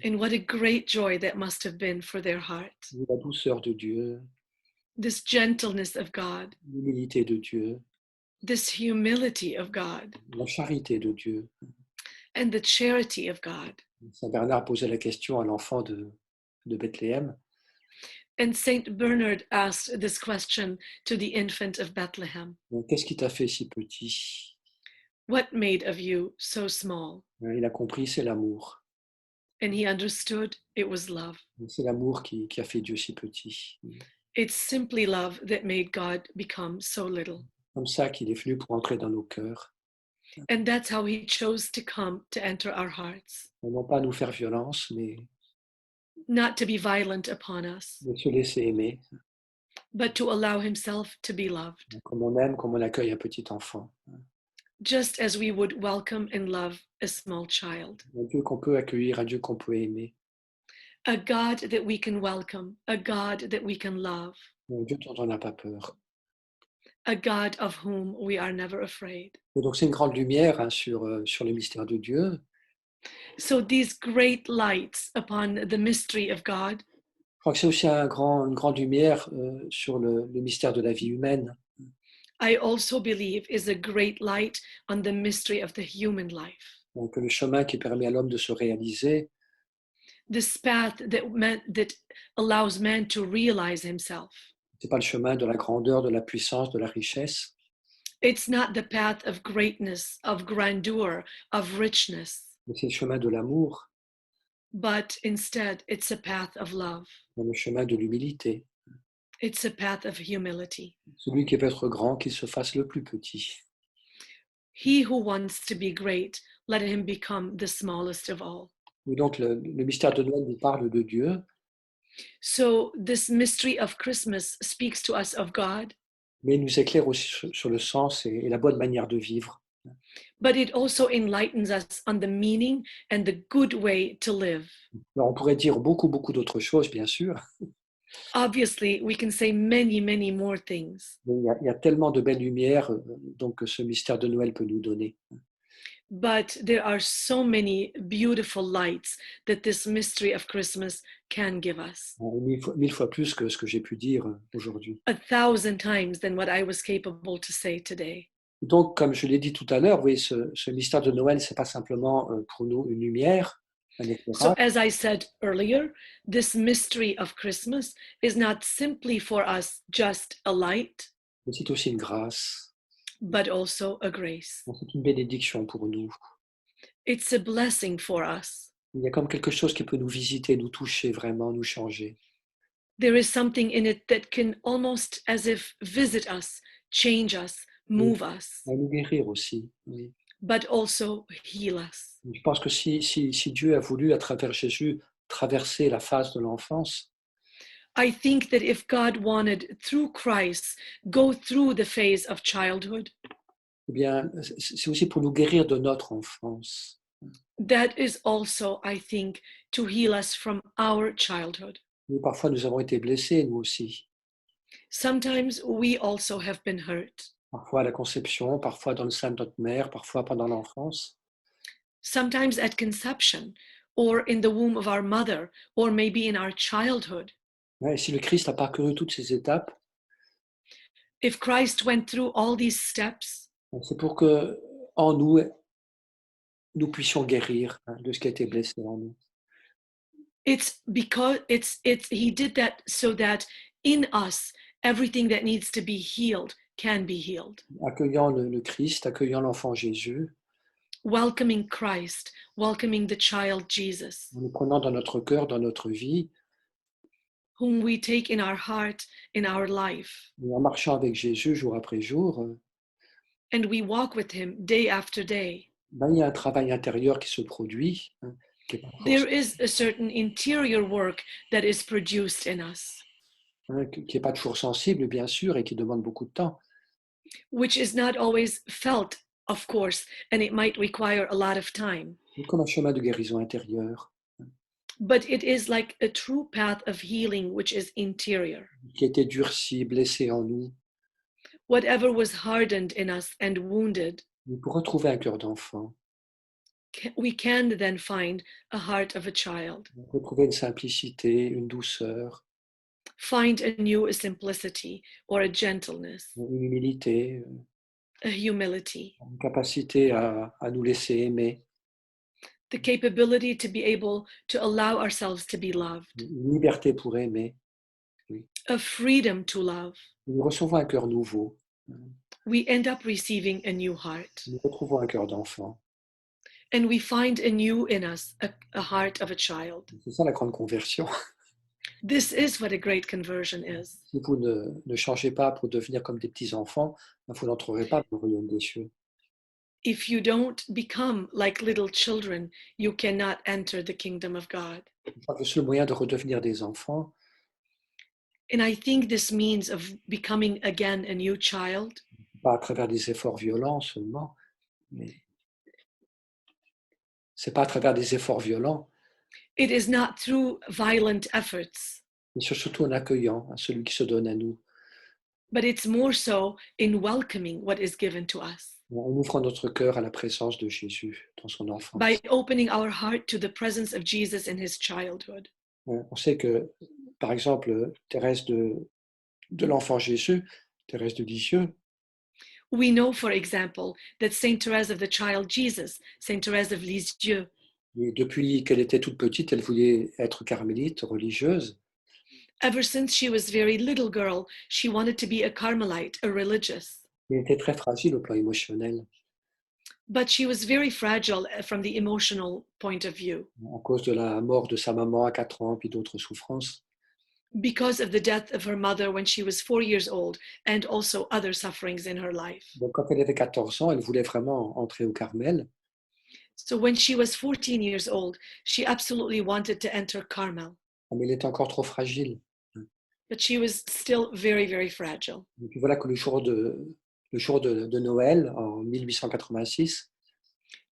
And what a great joy that must have been for their heart. La douceur de Dieu, This gentleness of God, l'humilité de Dieu, this humility of God, la charité de Dieu. and the charity of God. Saint Bernard posait la question à l'enfant de Bethléem. And Saint Bernard asked this question to the infant of Bethlehem. Qu'est-ce qui t'a fait si petit? What made of you so small? Il a compris, c'est l'amour. And he understood it was love. C'est l'amour qui a fait Dieu si petit. It's simply love that made God become so little. Comme ça qu'il est venu pour entrer dans nos cœurs. And that's how he chose to come to enter our hearts. Non pas nous faire violence, mais Not to be violent upon us, de se laisser aimer. but to allow himself to be loved, Comme on aime, comme on accueille un petit enfant. just as we would welcome and love a small child. Un Dieu qu'on peut accueillir, un Dieu qu'on peut aimer. A God that we can welcome, a God that we can love, Un Dieu dont on n'a pas peur. a God of whom we are never afraid. Et donc c'est une grande lumière sur le mystère de Dieu. So these great lights upon the mystery of God, Je crois que c'est aussi une grande lumière sur le mystère de la vie humaine. I also believe is a great light on the mystery of the human life. Donc le chemin qui permet à l'homme de se réaliser, This path that allows man to realize himself. c'est pas le chemin de la grandeur, de la puissance, de la richesse, It's not the path of greatness, of grandeur, of richness, mais c'est le chemin de l'amour, but instead it's a path of love. le chemin de l'humilité. It's a path of humility. Celui qui veut être grand, qu'il se fasse le plus petit. He who wants to be great, let him become the smallest of all. Et donc le mystère de Noël nous parle de Dieu, So this mystery of Christmas speaks to us of God, mais il nous éclaire aussi sur le sens et la bonne manière de vivre. but it also enlightens us on the meaning and the good way to live. Alors on pourrait dire beaucoup d'autres choses, bien sûr, Obviously, we can say many, many more things, mais il y a tellement de belles lumières donc, que ce mystère de Noël peut nous donner. but there are so many beautiful lights that this mystery of Christmas can give us. Mille fois plus que ce que j'ai pu dire aujourd'hui. 1,000 times than what I was capable to say today. Donc, comme je l'ai dit tout à l'heure, oui, ce mystère de Noël, ce n'est pas simplement pour nous une lumière, un So, éclairage, as I said earlier, this mystery of Christmas is not simply for us just a light, mais c'est aussi une grâce, but also a grace. c'est une bénédiction pour nous. It's a blessing for us. Il y a comme quelque chose qui peut nous visiter, nous toucher vraiment, nous changer. There is something in it that can almost as if visit us, change us, move us, À nous guérir aussi. Oui. but also heal us. Je pense que si Dieu a voulu, à travers Jésus, traverser la phase de l'enfance, I think that if God wanted, through Christ, go through the phase of childhood, eh bien, c'est aussi pour nous guérir de notre enfance. that is also, I think, to heal us from our childhood. Nous, parfois, nous avons été blessés, nous aussi. Sometimes we also have been hurt. Parfois à la conception, parfois dans le sein de notre mère, parfois pendant l'enfance. Sometimes at conception, or in the womb of our mother, or maybe in our childhood. Ouais, et si le Christ a parcouru toutes ces étapes, If Christ went through all these steps, c'est pour que en nous, nous puissions guérir de ce qui a été blessé en nous. it's because he did that so that in us everything that needs to be healed can be healed. accueillant le Christ, accueillant l'enfant Jésus, Welcoming Christ, welcoming the child Jesus, en le prenant dans notre cœur, dans notre vie, whom we take in our heart, in our life, et en marchant avec Jésus jour après jour, and we walk with him day after day. ben, il y a un travail intérieur qui se produit, hein, qui n'est pas, There is a certain interior work that is produced in us, qui est pas toujours sensible, bien sûr, et qui demande beaucoup de temps. which is not always felt, of course, and it might require a lot of time. C'est comme un chemin de guérison intérieure, But it is like a true path of healing, which is interior. qui a été durci, blessé en nous. Whatever was hardened in us and wounded, Mais pour retrouver un cœur d'enfant, we can then find a heart of a child, retrouver une simplicité, une douceur, find a new simplicity or a gentleness, une humilité, a humility, une capacité à nous laisser aimer, the capability to be able to allow ourselves to be loved, une liberté pour aimer. a freedom to love. Nous recevons un cœur nouveau, We end up receiving a new heart, nous retrouvons un cœur d'enfant. and we find anew in us a heart of a child. C'est ça la grande conversion. This is what a great conversion is. Si vous ne changez pas pour devenir comme des petits-enfants, vous n'entrerez pas dans le royaume des cieux. If you don't become like little children, you cannot enter the kingdom of God. Je crois que le seul moyen de redevenir des enfants, And I think this means of becoming again a new child. pas à travers des efforts violents seulement, mais c'est pas à travers des efforts violents, It is not through violent efforts, mais c'est surtout en accueillant celui qui se donne à nous, but it's more so in welcoming what is given to us, en ouvrant notre cœur à la présence de Jésus dans son enfance. by opening our heart to the presence of Jesus in his childhood. On sait que, par exemple, Thérèse de l'enfant Jésus, Thérèse de Lisieux, We know, for example, that Saint Therese of the child Jesus, Saint Therese of Lisieux, et depuis qu'elle était toute petite, elle voulait être carmélite, religieuse. ever since she was very little girl, she wanted to be a Carmelite, a religious. Elle était très fragile au plan émotionnel But she was very fragile from the emotional point of view à cause de la mort de sa maman à 4 ans, puis d'autres souffrances. because of the death of her mother when she was 4 years old and also other sufferings in her life. Donc, quand elle avait 14 ans, elle voulait vraiment entrer au Carmel. So when she was 14 years old, she absolutely wanted to enter Carmel, Mais elle était encore trop fragile. but she was still very, very fragile. Et puis voilà que le jour de Noël, en 1886,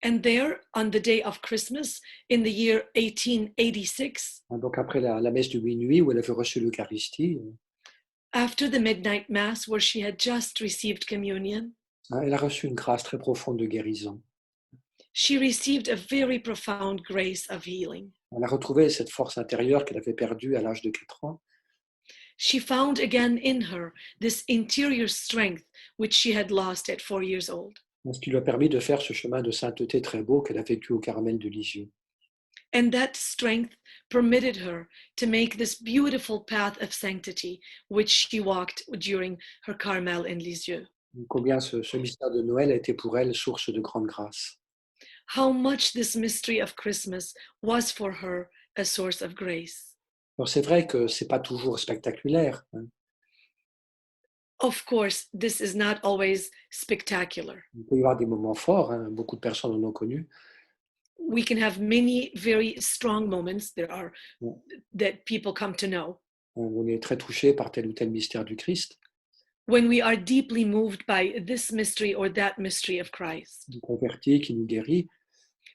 And there, on the day of Christmas in the year 1886, donc après la messe de minuit où elle avait reçu l'Eucharistie, after the midnight mass where she had just received communion, elle a reçu une grâce très profonde de guérison. she received a very profound grace of healing. Elle a retrouvé cette force intérieure qu'elle avait perdue à l'âge de 4 ans. She found again in her this interior strength which she had lost at 4 years old. Ce qui lui a permis de faire ce chemin de sainteté très beau qu'elle a vécu au Carmel de Lisieux. And that strength permitted her to make this beautiful path of sanctity which she walked during her Carmel in Lisieux. Combien ce mystère de Noël a été pour elle source de grande grâce. How much this mystery of Christmas was for her a source of grace. Alors c'est vrai que c'est pas toujours spectaculaire, hein. Of course, this is not always spectacular. Il peut y avoir des moments forts, hein. Beaucoup de personnes en ont connu. We can have many very strong moments Ouais. that people come to know On est très touché par tel ou tel mystère du Christ, when we are deeply moved by this mystery or that mystery of Christ, qui nous convertit, qui nous guérit.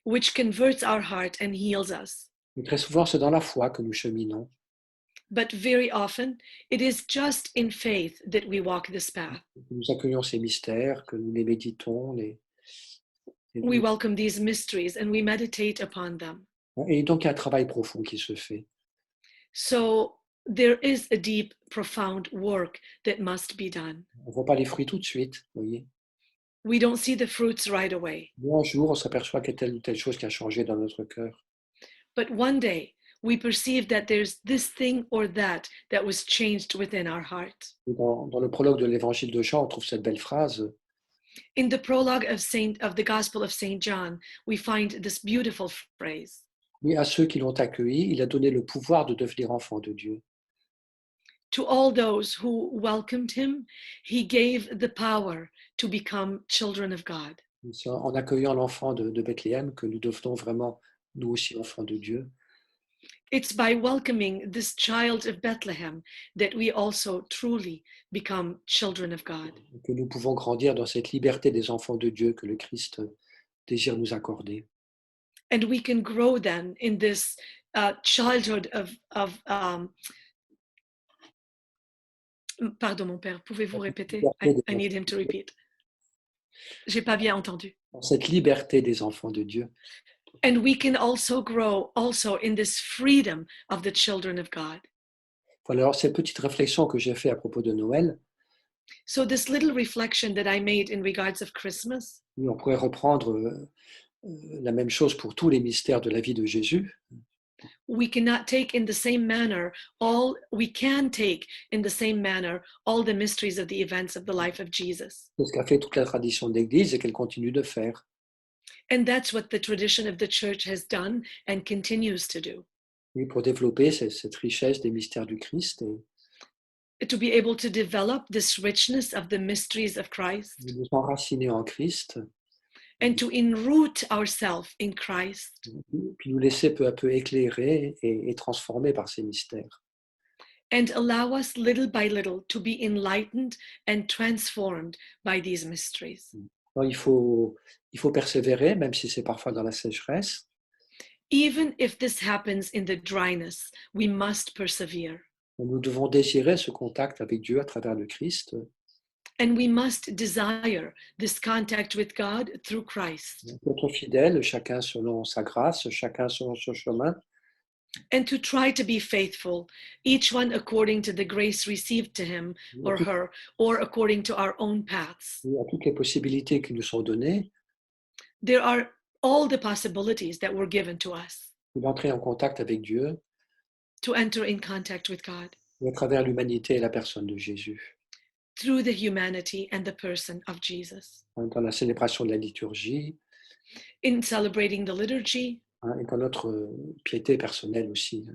which converts our heart and heals us. Mais très souvent, c'est dans la foi que nous cheminons. But very often, it is just in faith that we walk this path. Que nous accueillons ces mystères, que nous les méditons. We welcome these mysteries and we meditate upon them. Et donc, il y a un travail profond qui se fait. So there is a deep, profound work that must be done. On ne voit pas les fruits tout de suite, vous voyez. We don't see the fruits right away. Mais un jour, on s'aperçoit qu'il y a telle ou telle chose qui a changé dans notre cœur. But one day, we perceive that there's this thing or that was changed within our heart. Et dans le prologue de l'évangile de Jean, on trouve cette belle phrase: In the prologue of the Gospel of Saint John, we find this beautiful phrase. oui, à ceux qui l'ont accueilli, il a donné le pouvoir de devenir enfants de Dieu. To all those who welcomed him, he gave the power to become children of God. C'est en accueillant l'enfant de Bethléem que nous devenons vraiment, nous aussi, enfants de Dieu. It's by welcoming this child of Bethlehem that we also truly become children of God. Que nous pouvons grandir dans cette liberté des enfants de Dieu que le Christ désire nous accorder. And we can grow then in this childhood of pardon, mon père, pouvez-vous répéter? I need him to repeat. J'ai pas bien entendu. Dans cette liberté des enfants de Dieu. And we can also grow also in this freedom of the children of God. Voilà, alors cette petite réflexion que j'ai faite à propos de Noël, So this little reflection that I made in regards of Christmas, on pourrait reprendre la même chose pour tous les mystères de la vie de Jésus. we cannot take in the same manner all the mysteries of the events of the life of Jesus. C'est ce qu'a fait toute la tradition de l'Église et qu'elle continue de faire. And that's what the tradition of the church has done and continues to do. Oui, pour développer cette richesse des mystères du Christ et To be able to develop this richness of the mysteries of Christ. de nous enraciner en Christ. And to enroot ourselves in Christ. Puis nous laisser peu à peu éclairer et transformer par ces mystères. And allow us little by little to be enlightened and transformed by these mysteries. Alors, il faut persévérer, même si c'est parfois dans la sécheresse. Even if this happens in the dryness, we must persevere. Nous devons désirer ce contact avec Dieu à travers le Christ. And we must desire this contact with God through Christ. Être fidèle, chacun selon sa grâce, chacun selon son chemin. And to try to be faithful, each one according to the grace received to him or her, or according to our own paths. À toutes les possibilités qui nous sont données. There are all the possibilities that were given to us. D'entrer en contact avec Dieu. To enter in contact with God. Et à travers l'humanité et la personne de Jésus. Through the humanity and the person of Jesus. Dans la célébration de la liturgie. In celebrating the liturgy. Et dans notre piété personnelle aussi.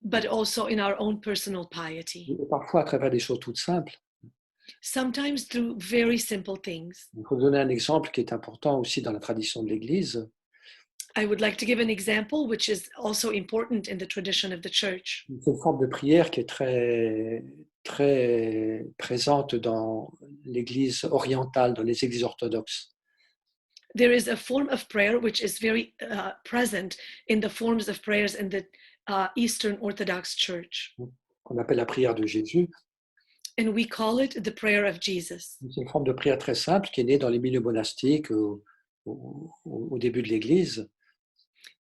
But also in our own personal piety. Et parfois à travers des choses toutes simples. Sometimes through very simple things. Il faut donner un exemple qui est important aussi dans la tradition de l'Église. I would like to give an example which is also important in the tradition of the church. C'est une forme de prière qui est très, très présente dans l'Église orientale, dans les églises orthodoxes. There is a form of prayer which is very present in the forms of prayers in the Eastern Orthodox Church. Qu'on appelle la prière de Jésus. And we call it the prayer of Jesus. C'est une forme de prière très simple qui est née dans les milieux monastiques au début de l'Église.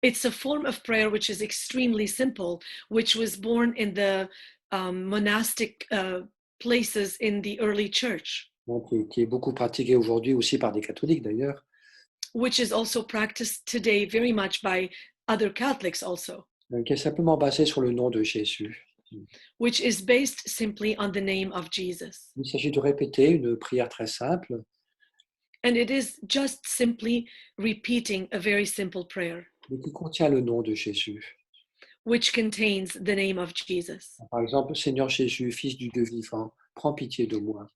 It's a form of prayer which is extremely simple, which was born in the monastic places in the early church. Qui est beaucoup pratiquée aujourd'hui aussi par des catholiques d'ailleurs. Which is also practiced today very much by other Catholics also. Qui est simplement basée sur le nom de Jésus. Which is based simply on the name of Jesus. Il s'agit de répéter une prière très simple. And it is just simply repeating a very simple prayer. Mais qui contient le nom de Jésus. Which contains the name of Jesus. Par exemple, Seigneur Jésus, Fils du Dieu vivant, prends pitié de moi.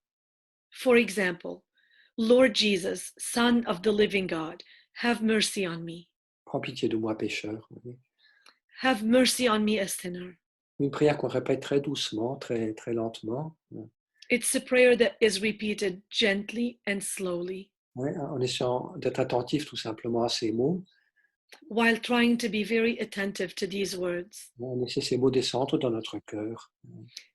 For example, Lord Jesus, Son of the living God, have mercy on me. Prends pitié de moi, pécheur. Have mercy on me, a sinner. Une prière qu'on répète très doucement, très, très lentement. It's a prayer that is repeated gently and slowly. Ouais, en essayant d'être attentif tout simplement à ces mots. While trying to be very attentive to these words. On laisse ces mots descendre dans notre cœur.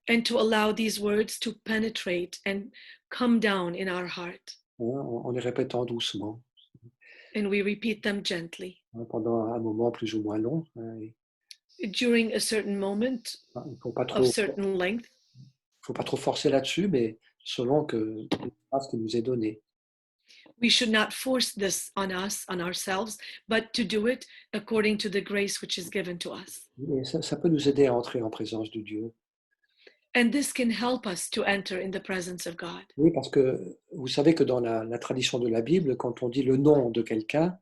And to allow these words to penetrate and come down in our heart. En les répétant doucement. And we repeat them gently. Pendant un moment plus ou moins long. During a certain moment of certain length. Il ne faut pas trop forcer là-dessus, mais selon que la grâce qui nous est donnée. We should not force this on us, on ourselves, but to do it according to the grace which is given to us. Et ça peut nous aider à entrer en présence de Dieu. And this can help us to enter in the presence of God. Oui, parce que vous savez que dans la tradition de la Bible, quand on dit le nom de quelqu'un,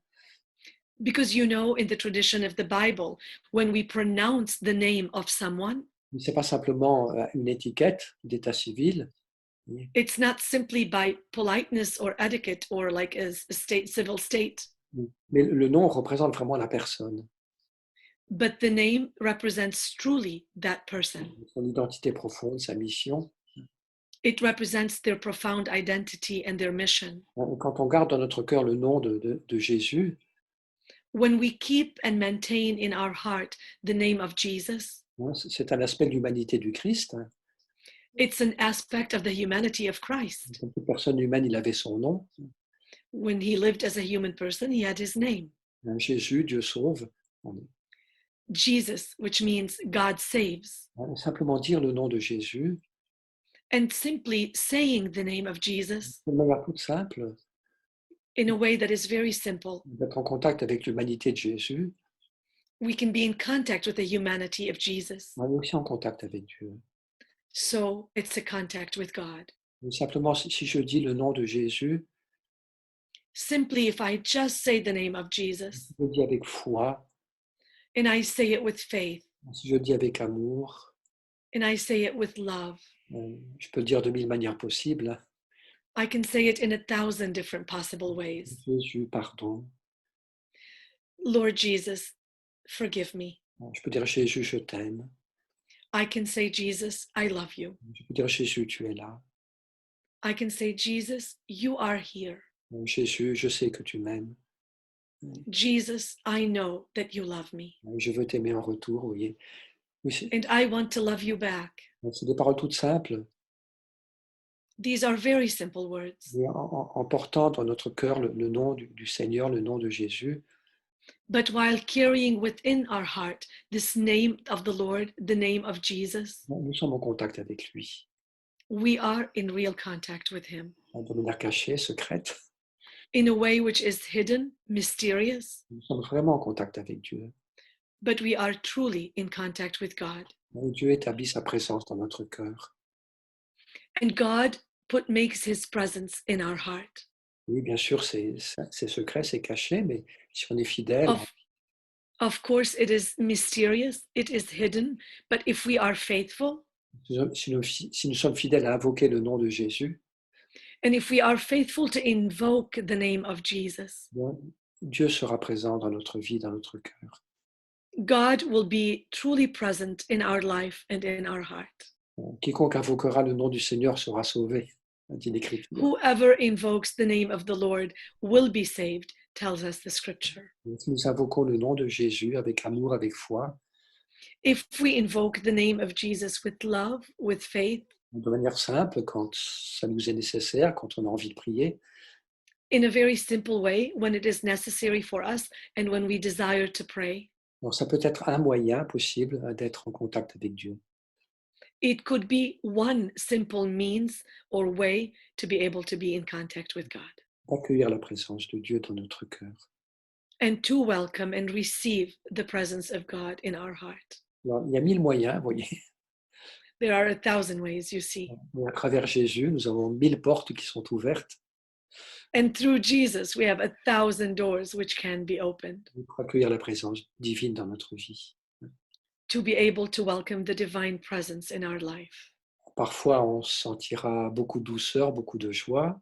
Because you know, in the tradition of the Bible, when we pronounce the name of someone, ce n'est pas simplement une étiquette d'état civil, it's not simply by politeness or etiquette or like a state, civil state, mais le nom représente vraiment la personne, but the name represents truly that person. son identité profonde, sa mission. It represents their profound identity and their mission. Quand on garde dans notre cœur le nom de Jésus, When we keep and maintain in our heart the name of Jesus, c'est un aspect de l'humanité du Christ. it's an aspect of the humanity of Christ. Comme toute personne humaine, il avait son nom. When he lived as a human person, he had his name. Jésus, Dieu sauve. Jesus, which means God saves. Simplement dire le nom de Jésus, And simply saying the name of Jesus de manière toute simple, in a way that is very simple, d'être en contact avec l'humanité de Jésus, we can be in contact with the humanity of Jesus. on est aussi en contact avec Dieu. So it's a contact with God. Simplement, si je dis le nom de Jésus, Simply, if I just say the name of Jesus je le dis avec foi, and I say it with faith si je le dis avec amour, and I say it with love, je peux le dire de mille manières possibles. I can say it in 1,000 different possible ways. Jésus, pardon. Lord Jesus, forgive me. Je peux dire Jésus, je t'aime. I can say, Jesus, I love you. Je peux dire Jésus, tu es là. I can say, Jesus, you are here. Jésus, je sais que tu m'aimes. Jesus, I know that you love me. Je veux t'aimer en retour, oui. Oui, And I want to love you back. c'est des paroles toutes simples. These are very simple words. En portant dans notre cœur le nom du Seigneur, le nom de Jésus, But while carrying within our heart this name of the Lord, the name of Jesus, nous sommes en contact avec lui. we are in real contact with him De manière cachée, secrète. in a way which is hidden, mysterious, Nous sommes vraiment en contact avec Dieu. but we are truly in contact with God. Dieu établit sa présence dans notre cœur. And God makes his presence in our heart. Oui, bien sûr, c'est secret, c'est caché, mais si on est fidèle, Of course, it is mysterious, it is hidden, but if we are faithful, si nous sommes fidèles à invoquer le nom de Jésus, and if we are faithful to invoke the name of Jesus, Dieu sera présent dans notre vie, dans notre cœur. God will be truly present in our life and in our heart. Quiconque invoquera le nom du Seigneur sera sauvé, dit l'Écriture. Whoever invokes the name of the Lord will be saved, tells us the scripture. Si nous invoquons le nom de Jésus avec amour, avec foi, If we invoke the name of Jesus with love, with faith, de manière simple, quand ça nous est nécessaire, quand on a envie de prier, in a very simple way, when it is necessary for us and when we desire to pray, alors ça peut être un moyen possible d'être en contact avec Dieu. it could be one simple means or way to be able to be in contact with God. D'accueillir la présence de Dieu dans notre cœur. And to welcome and receive the presence of God in our heart. Alors, il y a 1000 moyens, vous voyez. There are 1,000 ways, you see. Mais à travers Jésus, nous avons 1000 portes qui sont ouvertes And through Jesus, we have 1,000 doors which can be opened pour accueillir la présence divine dans notre vie. to be able to welcome the divine presence in our life. Parfois, on sentira beaucoup de douceur, beaucoup de joie.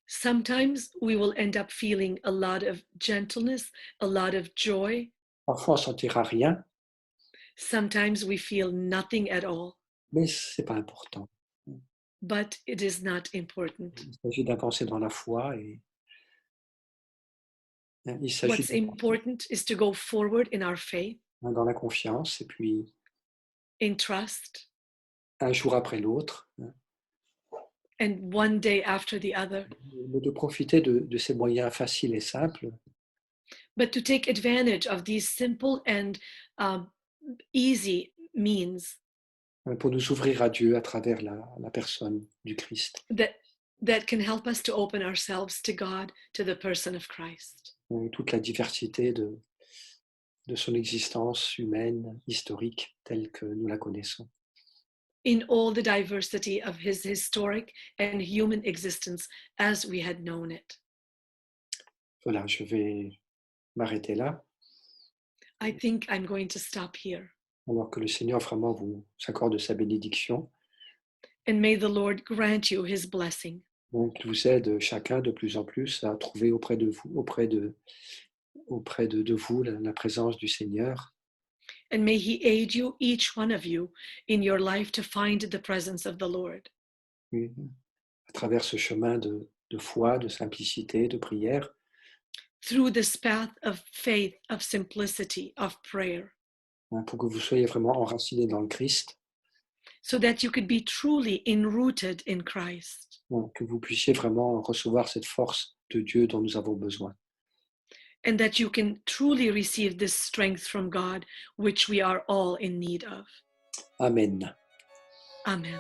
Sometimes we will end up feeling a lot of gentleness, a lot of joy. Parfois, on sentira rien, Sometimes we feel nothing at all, mais ce n'est pas important. but it is not important. Il s'agit d'avancer dans la foi et il s'agit What's important is to go forward in our faith, dans la confiance et puis in trust, un jour après l'autre, and one day after the other, mais de profiter de ces moyens faciles et simples but to take advantage of these simple and easy means pour nous ouvrir à Dieu à travers la personne du Christ. that can help us to open ourselves to God, to the person of Christ. toute la diversité de son existence humaine, historique, telle que nous la connaissons. In all the diversity of his historic and human existence as we had known it. Voilà, je vais m'arrêter là, I think I'm going to stop here. alors que le Seigneur vraiment vous accorde sa bénédiction. And may the Lord grant you his blessing. Donc, il vous aide chacun de plus en plus à trouver auprès de vous, de vous la présence du Seigneur. And may he aid you, each one of you, in your life to find the presence of the Lord. À travers ce chemin de foi, de simplicité, de prière, Through this path of faith, of simplicity, of prayer, pour que vous soyez vraiment enracinés dans le Christ, so that you could be truly enrooted in Christ, que vous puissiez vraiment recevoir cette force de Dieu dont nous avons besoin. and that you can truly receive this strength from God, which we are all in need of. Amen. Amen.